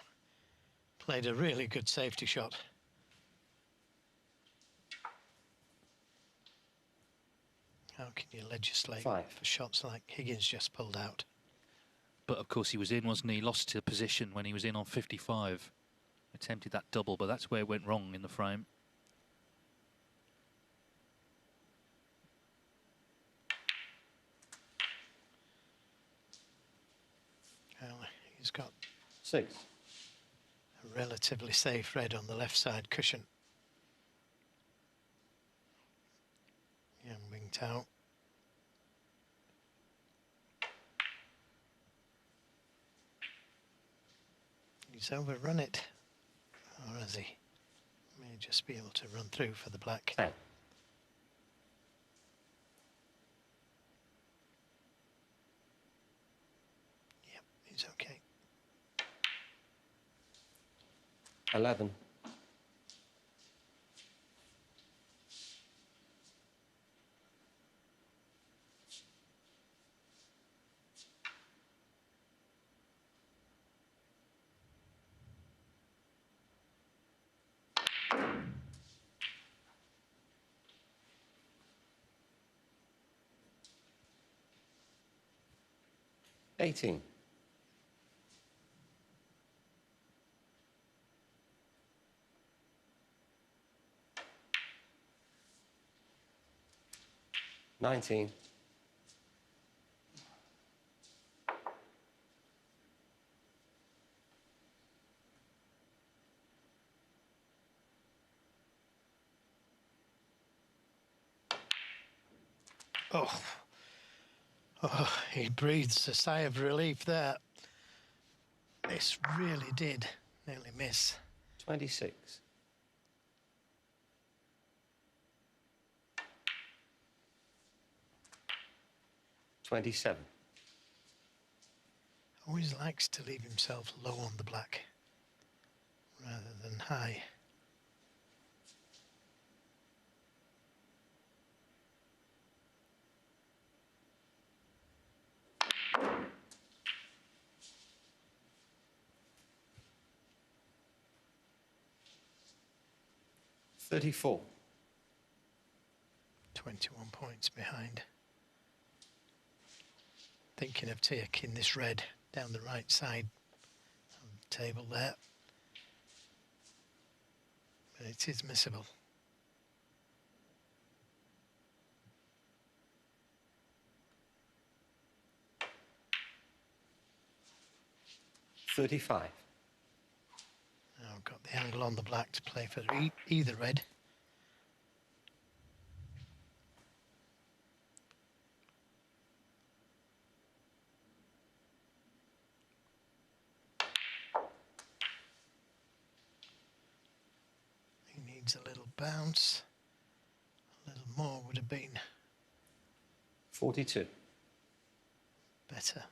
played a really good safety shot. How can you legislate for shots like Higgins just pulled out? But of course he was in, wasn't he? Lost to position when he was in on 55. Attempted that double, but that's where it went wrong in the frame. Well, he's got 6. A relatively safe red on the left side cushion. Yan Bingtao. He's overrun it, or has he? May just be able to run through for the black. 10. Yep, he's okay. 11. $18. $19. Oh, he breathes a sigh of relief there. This really did nearly miss. 26. $27. Always likes to leave himself low on the black rather than high. $34. 21 points behind. Thinking of taking this red down the right side of the table there. But it is missable. $35. Now I've got the angle on the black to play for either red. He needs a little bounce. A little more would have been 42. better.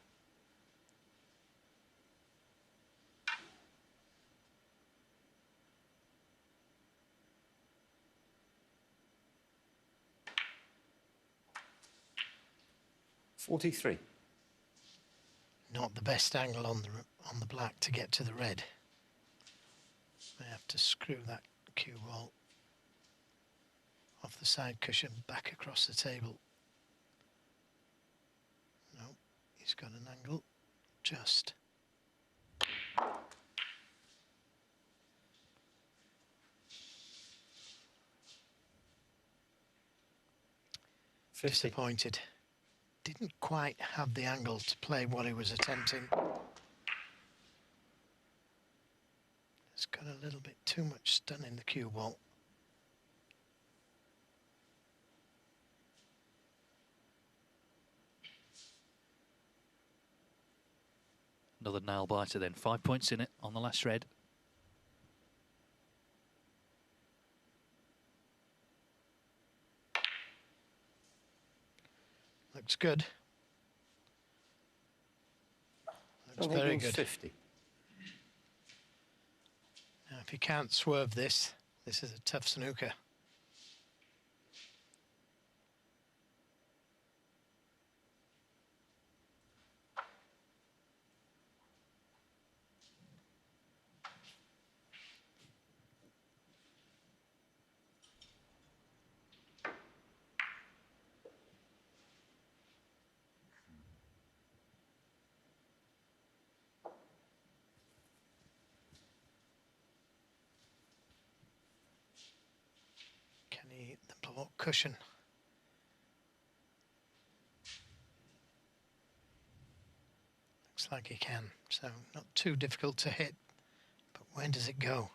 $43. Not the best angle on the black to get to the red. I have to screw that cue ball off the side cushion back across the table. No, he's got an angle just. Disappointed. Didn't quite have the angle to play what he was attempting. It's got a little bit too much stun in the cue ball. Another nail biter then. 5 points in it on the last red. Looks good. Looks very good. 50. Now, if you can't swerve this, this is a tough snooker. the blow-up cushion. Looks like he can, so not too difficult to hit, but where does it go?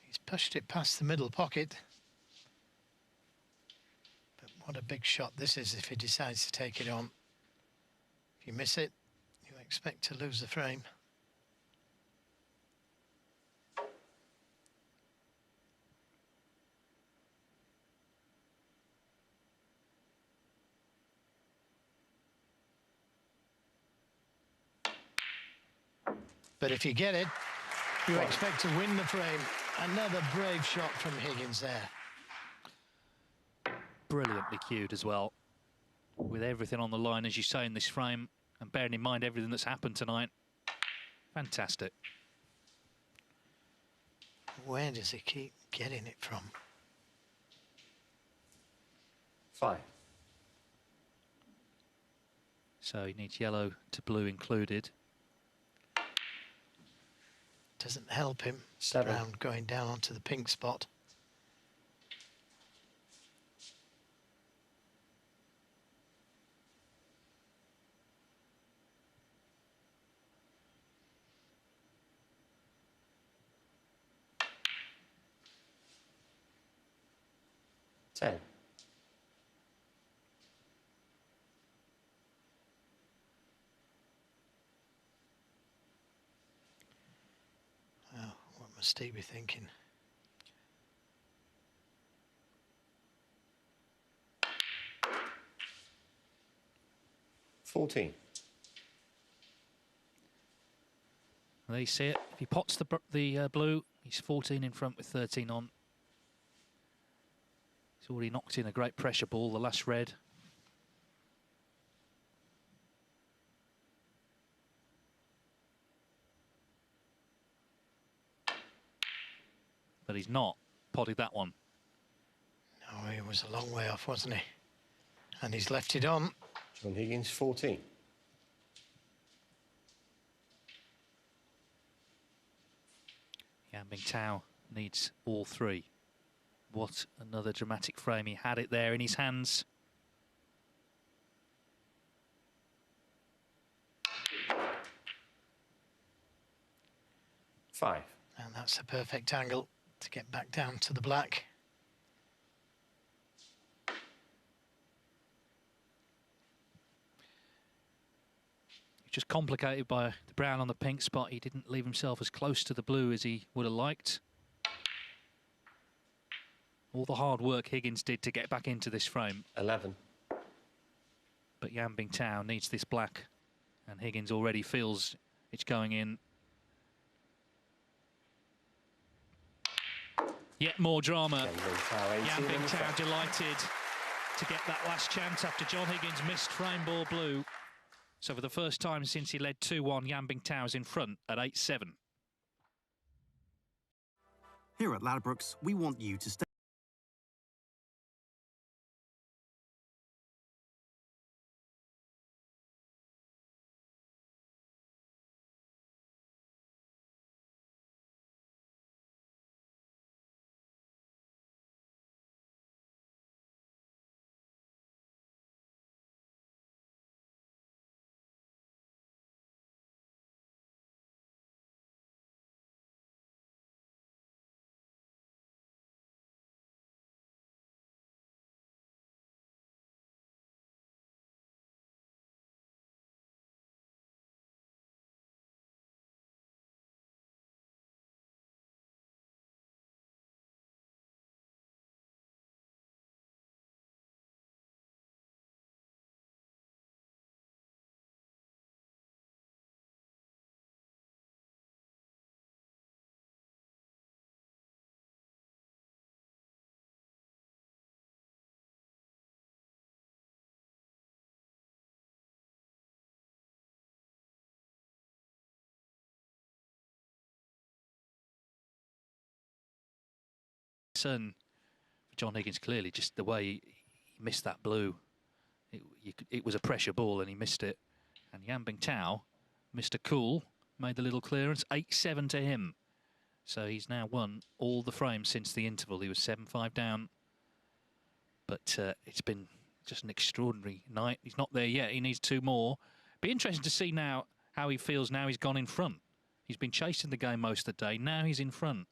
He's pushed it past the middle pocket. But what a big shot this is if he decides to take it on. If you miss it, you expect to lose the frame. But if you get it, you expect to win the frame. Another brave shot from Higgins there. Brilliantly cued as well, with everything on the line, as you say, in this frame, and bearing in mind everything that's happened tonight. Fantastic. Where does he keep getting it from? 5. So he needs yellow to blue included. Doesn't help him. 7. Brown going down onto the pink spot. Ten. Well, what must he be thinking? $14. There you see it. If he pots the blue, he's 14 in front with 13 on. He's already knocked in a great pressure ball, the last red. But he's not potted that one. No, he was a long way off, wasn't he? And he's left it on. John Higgins, 14. Bingtao needs all three. What another dramatic frame. He had it there in his hands. $5. And that's a perfect angle to get back down to the black. Just complicated by the brown on the pink spot. He didn't leave himself as close to the blue as he would have liked. All the hard work Higgins did to get back into this frame. 11. But Bingtao needs this black, and Higgins already feels it's going in. Yet more drama. Bingtao delighted to get that last chance after John Higgins missed frame ball blue. So for the first time since he led 2-1, Bingtao's in front at 8-7. Here at Ladbrokes, we want you to stay. For John Higgins, clearly just the way he missed that blue. It was a pressure ball and he missed it. And Yan Bingtao, Mr. Cool, made the little clearance, 8-7 to him. So he's now won all the frames since the interval. He was 7-5 down. But it's been just an extraordinary night. He's not there yet. He needs 2 more. Be interesting to see now how he feels now he's gone in front. He's been chasing the game most of the day. Now he's in front.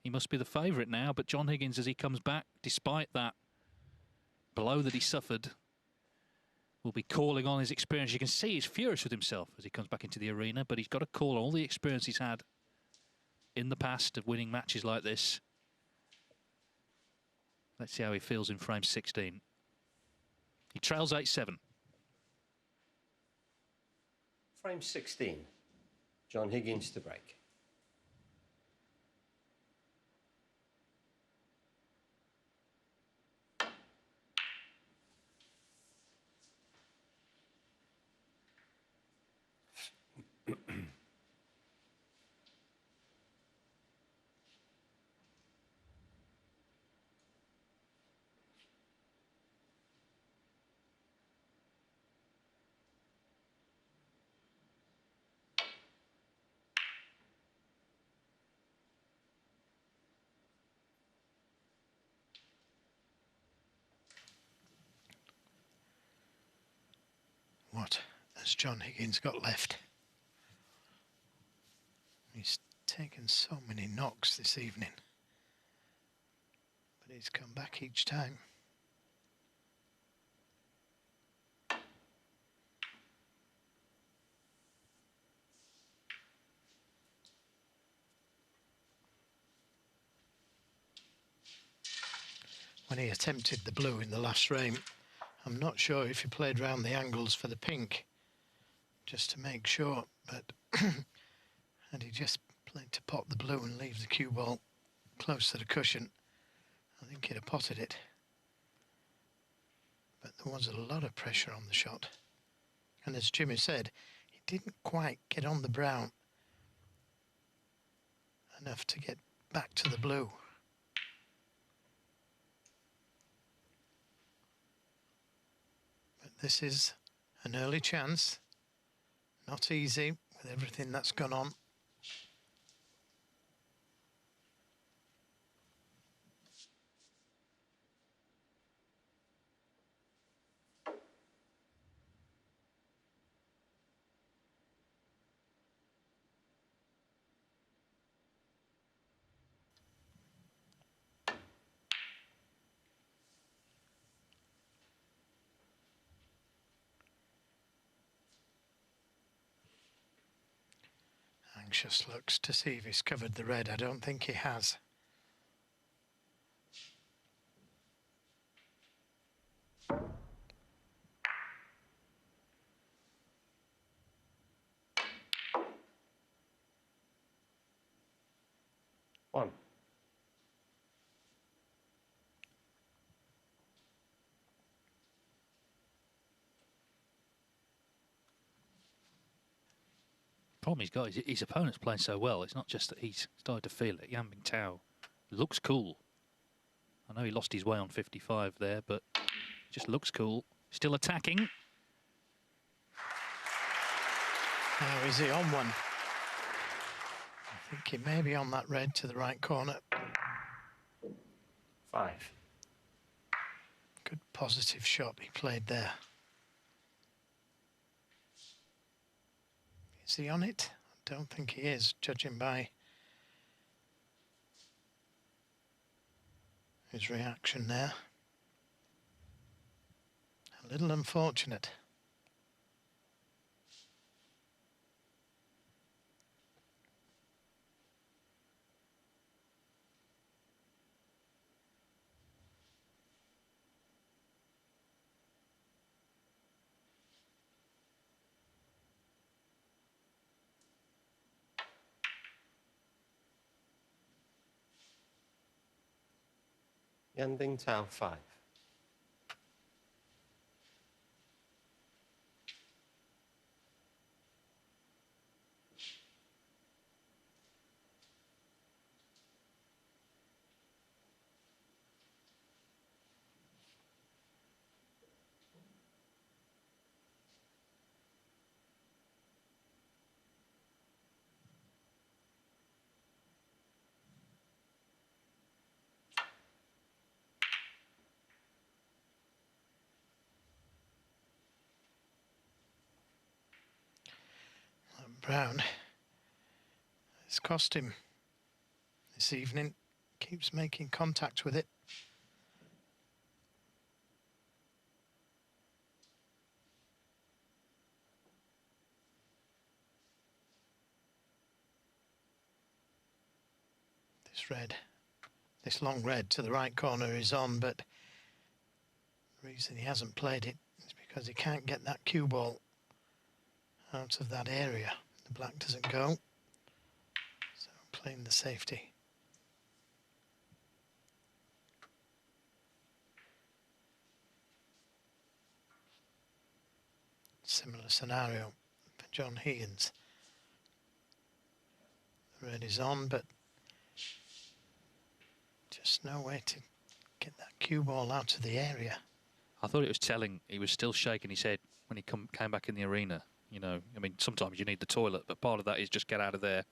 He must be the favourite now. But John Higgins, as he comes back, despite that blow that he suffered, will be calling on his experience. You can see he's furious with himself as he comes back into the arena, but he's got to call on all the experience he's had in the past of winning matches like this. Let's see how he feels in frame 16. He trails 8-7. Frame 16. John Higgins to break. What has John Higgins got left? He's taken so many knocks this evening, but he's come back each time. When he attempted the blue in the last frame, I'm not sure if he played round the angles for the pink, just to make sure, but had he just played to pot the blue and leave the cue ball close to the cushion, I think he'd have potted it. But there was a lot of pressure on the shot. And as Jimmy said, he didn't quite get on the brown enough to get back to the blue. This is an early chance, not easy with everything that's gone on. Anxious looks to see if he's covered the red. I don't think he has. One. Problem he's got is his opponent's playing so well. It's not just that he's started to feel it. Yan Bingtao looks cool. I know he lost his way on 55 there, but just looks cool. Still attacking. Now is he on one? I think he may be on that red to the right corner. 5. Good positive shot he played there. Is he on it? I don't think he is, judging by his reaction there. A little unfortunate. Yan Bingtao 5. Brown. It's cost him this evening. Keeps making contact with it. This red, this long red to the right corner is on, but the reason he hasn't played it is because he can't get that cue ball out of that area. The black doesn't go, so playing the safety. Similar scenario for John Higgins. The red is on, but just no way to get that cue ball out of the area. I thought it was telling. He was still shaking his head when he came back in the arena. You know, I mean, sometimes you need the toilet, but part of that is just get out of there,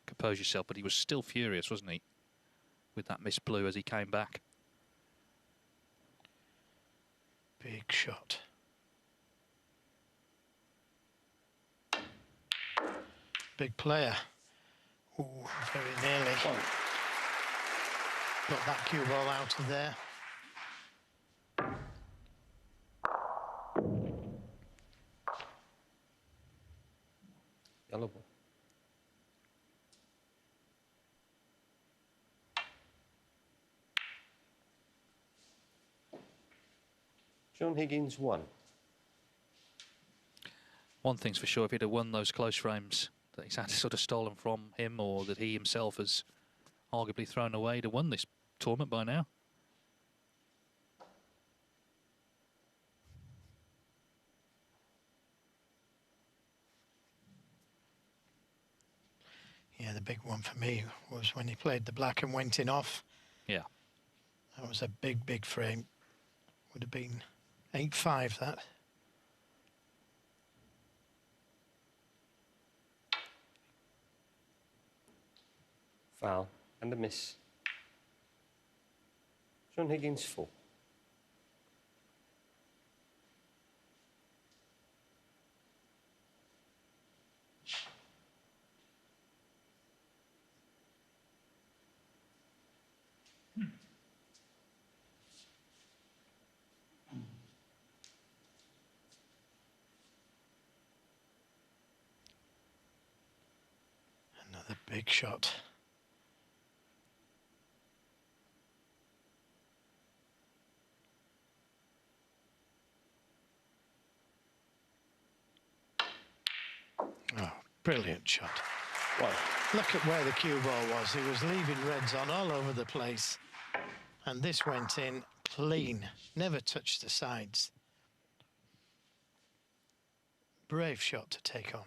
compose yourself. But he was still furious, wasn't he, with that missed blue as he came back. Big shot. Big player. Ooh, very nearly got that cue ball out of there. Yellow ball. John Higgins 1. One thing's for sure, if he'd have won those close frames that he's had sort of stolen from him, or that he himself has arguably thrown away, to won this tournament by now. Yeah, the big one for me was when he played the black and went in off. Yeah. That was a big, big frame. Would have been 8-5, that. Foul and a miss. John Higgins 4. Another big shot. Oh, brilliant shot. Wow. Look at where the cue ball was. He was leaving reds on all over the place. And this went in clean. Never touched the sides. Brave shot to take on.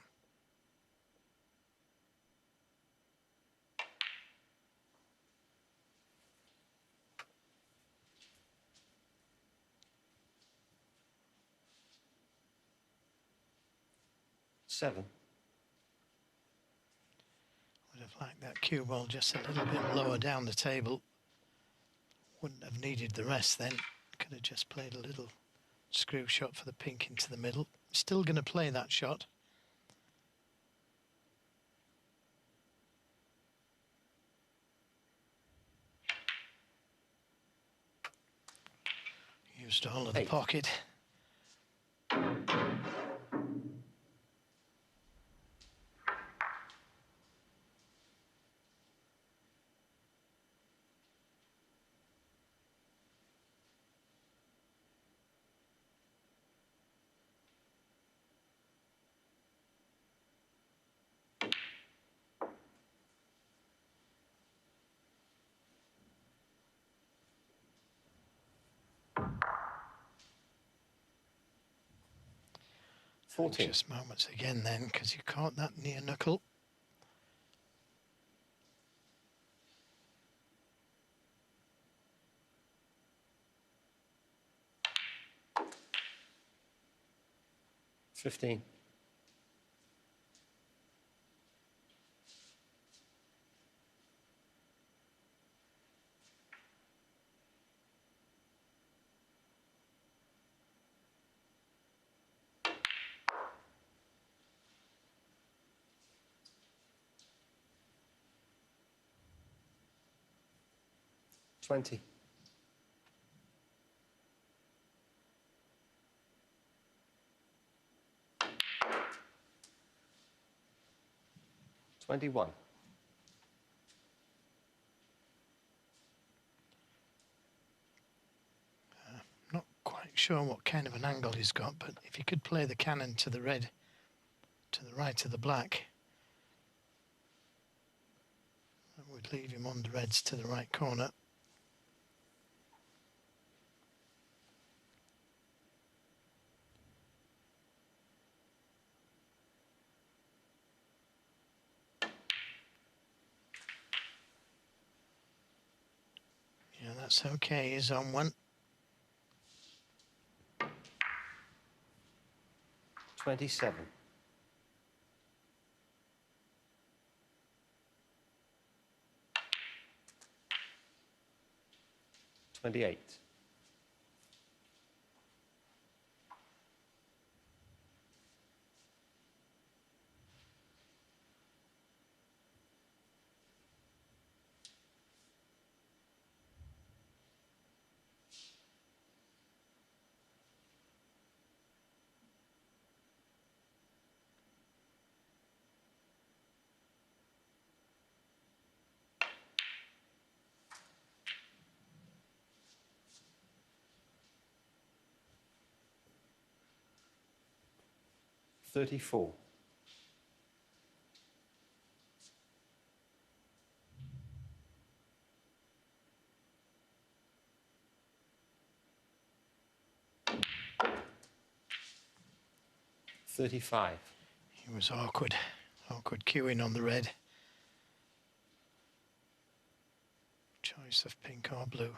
Seven. Would have liked that cue ball just a little bit lower down the table. Wouldn't have needed the rest then. Could have just played a little screw shot for the pink into the middle. Still going to play that shot. Used all of the pocket. Anxious moments again then, because you caught that near knuckle. $15. 20. $21. Not quite sure what kind of an angle he's got, but if he could play the cannon to the red, to the right of the black, that would leave him on the reds to the right corner. Yeah, that's okay. He's on one. 27. $28. $34. $35. He was awkward queuing on the red. Choice of pink or blue.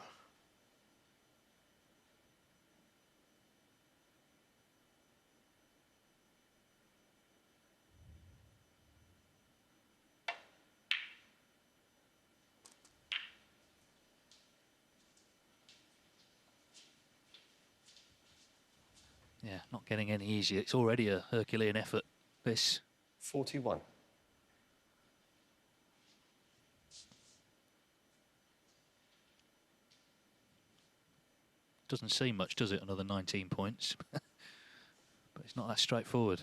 Yeah, not getting any easier. It's already a Herculean effort, this. 41. Doesn't seem much, does it? Another 19 points. But it's not that straightforward.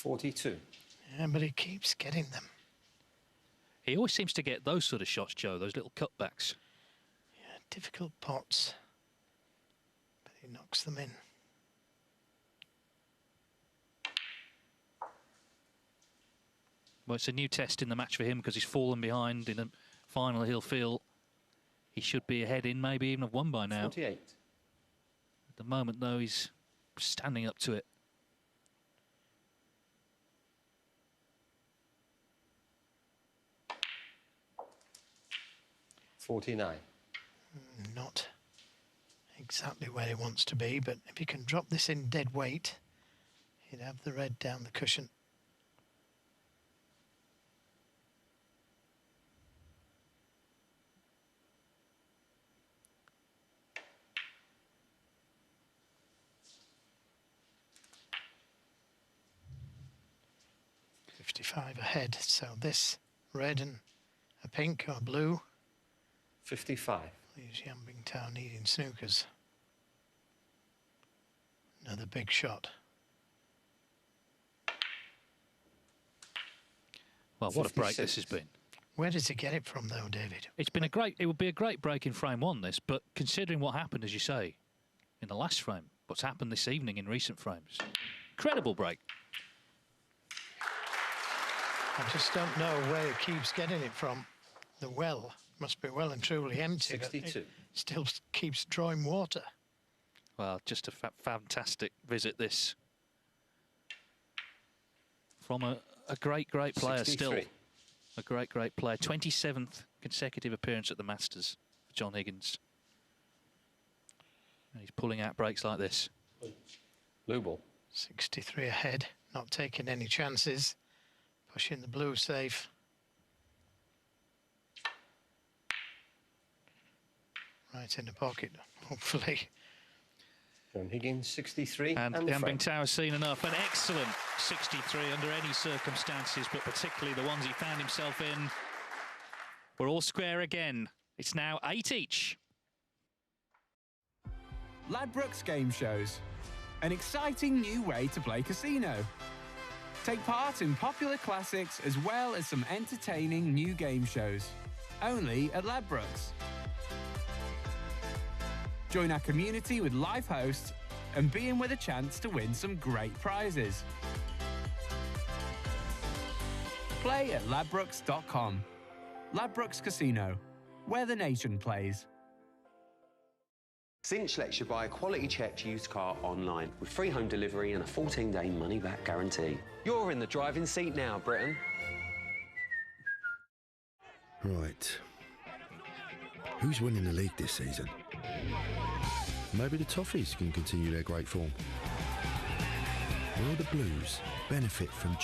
$42. Yeah, but he keeps getting them. He always seems to get those sort of shots, Joe, those little cutbacks. Yeah, difficult pots. But he knocks them in. Well, it's a new test in the match for him because he's fallen behind. In the final, he'll feel he should be ahead in, maybe even have won by now. 48. At the moment, though, he's standing up to it. $49. Not exactly where he wants to be, but if he can drop this in dead weight, he'd have the red down the cushion. $55 ahead, so this red and a pink or blue. 55. Leaves young Bingtao needing snookers. Another big shot. Well, what a break this has been. Where does he get it from, though, David? It's been a great. It would be a great break in frame one, this, but considering what happened, as you say, in the last frame, what's happened this evening in recent frames, incredible break. I just don't know where he keeps getting it from. The well must be well and truly empty. 62. It still keeps drawing water. Well, just a fantastic visit, this. From a great player 63. still. A great player. 27th consecutive appearance at the Masters for John Higgins. And he's pulling out breaks like this. Blue ball. 63 ahead, not taking any chances. Pushing the blue safe. right in the pocket, hopefully. John Higgins, 63. And the frame. Bingtao has seen enough. An excellent 63 under any circumstances, but particularly the ones he found himself in. We're all square again. It's now 8 each. Ladbrokes Game Shows. An exciting new way to play casino. Take part in popular classics as well as some entertaining new game shows. Only at Ladbrokes. Join our community with live hosts and be in with a chance to win some great prizes. Play at ladbrokes.com. Ladbrokes Casino, where the nation plays. Cinch lets you buy a quality checked used car online with free home delivery and a 14-day money-back guarantee. You're in the driving seat now, Britain. Right. Who's winning the league this season? Maybe the Toffees can continue their great form. Will the Blues benefit from...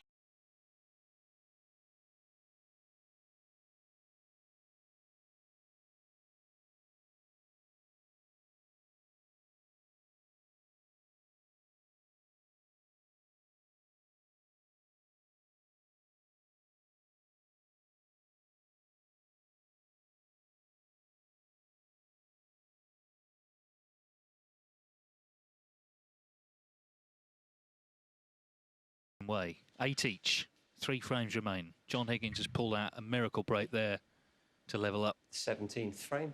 Way 8 each, 3 frames remain. John Higgins has pulled out a miracle break there to level up. 17th frame.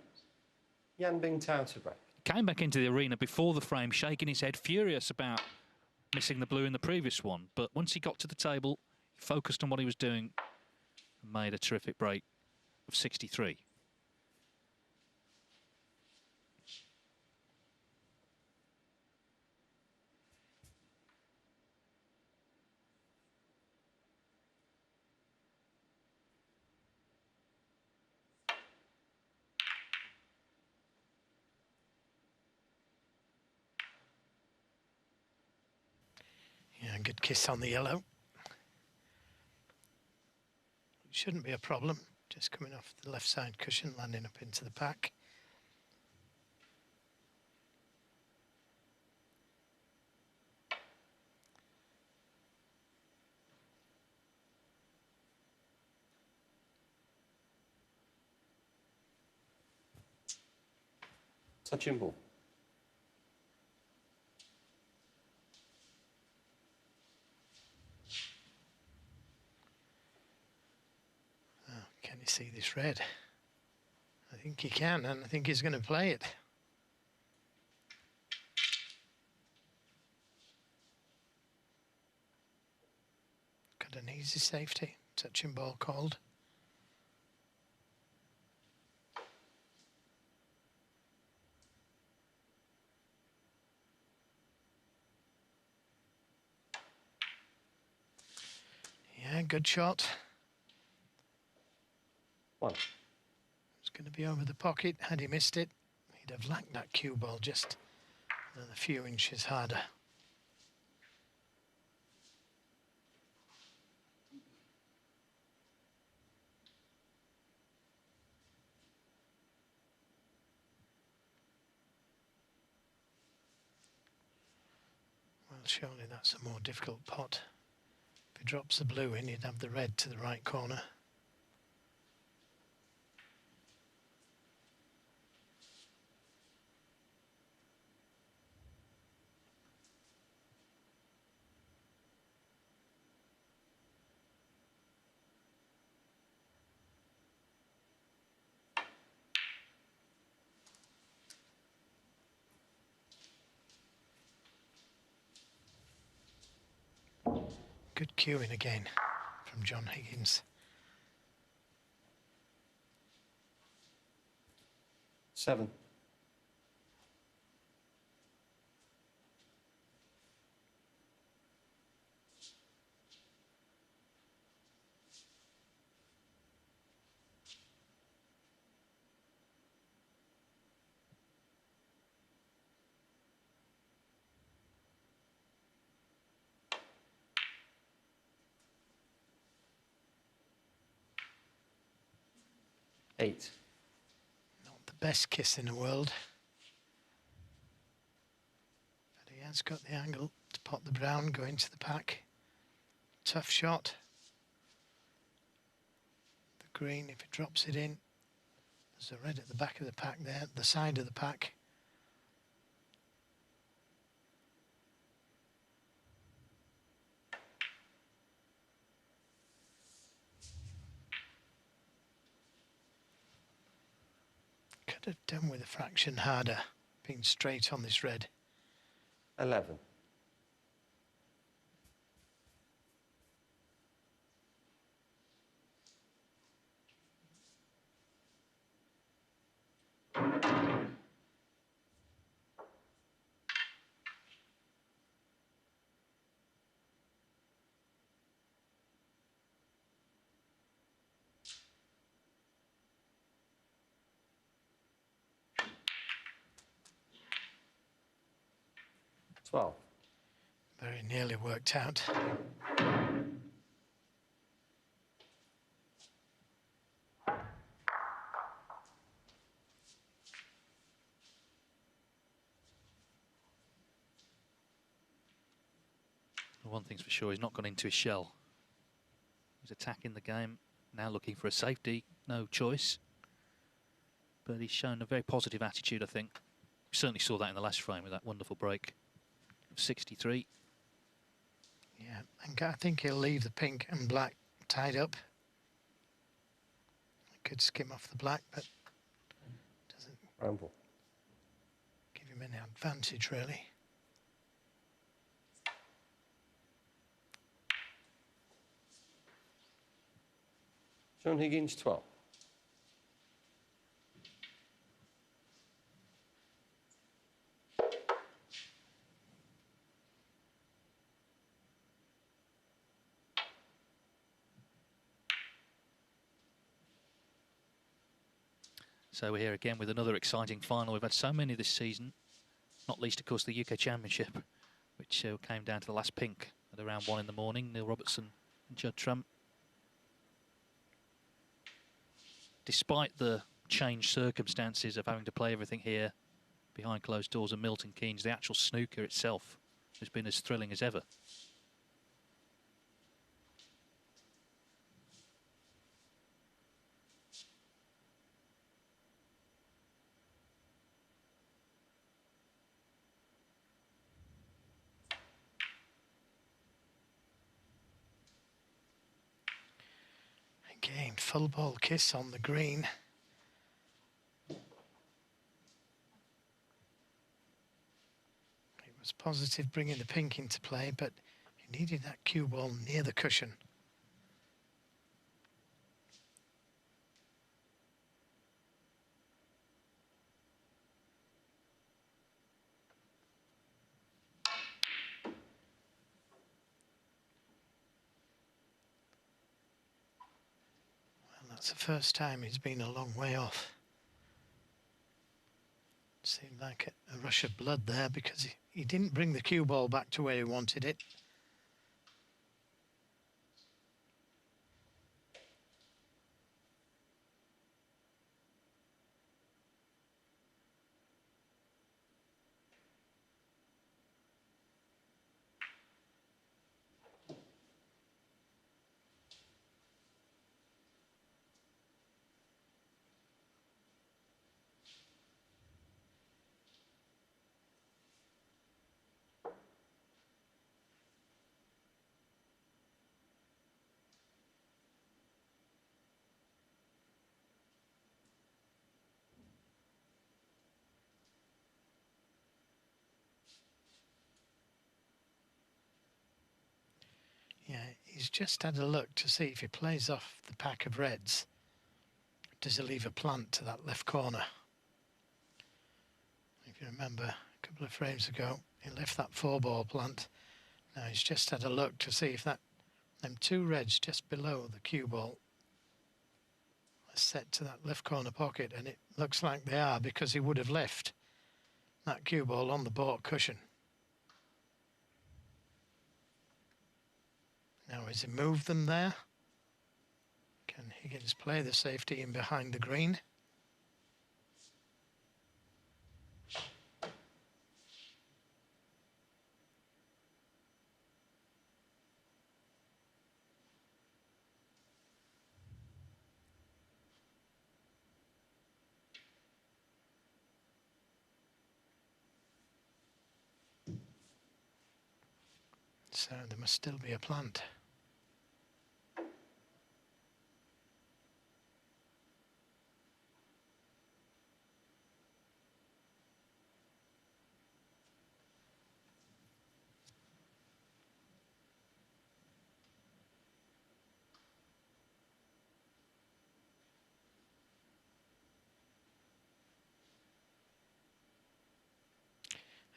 Yan Bingtao to break. Came back into the arena before the frame, shaking his head, furious about missing the blue in the previous one. But once he got to the table, he focused on what he was doing and made a terrific break of 63. Yeah, good kiss on the yellow. Shouldn't be a problem. Just coming off the left side cushion, landing up into the pack. Touching ball. Can you see this red? I think he can, and I think he's going to play it. Got an easy safety. Touching ball called. Yeah, good shot. It's going to be over the pocket. Had he missed it, he'd have lacked that cue ball just a few inches harder. Well, surely that's a more difficult pot. If he drops the blue in, he'd have the red to the right corner. Good cueing again from John Higgins. 7. Eight. Not the best kiss in the world. But he has got the angle to pot the brown, go into the pack. Tough shot. The green, if it drops it in, there's a red at the back of the pack there, the side of the pack. Could have done with a fraction harder, being straight on this red. 11. Very nearly worked out. One thing's for sure, he's not gone into his shell. He's attacking the game, now looking for a safety, no choice. But he's shown a very positive attitude, I think. We certainly saw that in the last frame with that wonderful break of 63. Yeah, and I think he'll leave the pink and black tied up. He could skim off the black, but doesn't give him any advantage, really. John Higgins, 12. So we're here again with another exciting final. We've had so many this season, not least, of course, the UK Championship, which came down to the last pink at around 1 in the morning. Neil Robertson and Judd Trump. Despite the changed circumstances of having to play everything here behind closed doors and Milton Keynes, the actual snooker itself has been as thrilling as ever. Again, full ball kiss on the green. It was positive bringing the pink into play, but he needed that cue ball near the cushion. That's the first time he's been a long way off. Seemed like a rush of blood there because he didn't bring the cue ball back to where he wanted it. Yeah, he's just had a look to see if he plays off the pack of reds. Does he leave a plant to that left corner? If you remember a couple of frames ago, he left that 4-ball plant. Now he's just had a look to see if them 2 reds just below the cue ball are set to that left corner pocket, and it looks like they are because he would have left that cue ball on the baulk cushion. Now, has he moved them there? Can Higgins play the safety in behind the green? So there must still be a plant.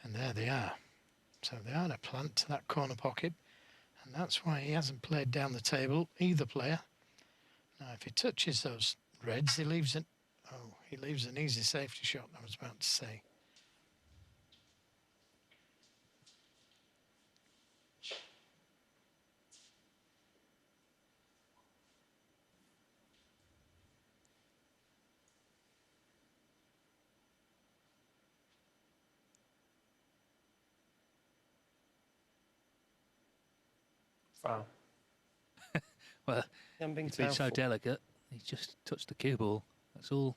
And there they are. So they are a plant to that corner pocket, and that's why he hasn't played down the table, either player. Now, if he touches those reds, he leaves an easy safety shot, I was about to say. Foul. Well, Yan he's Bingtao been so for- delicate, he's just touched the cue ball. That's all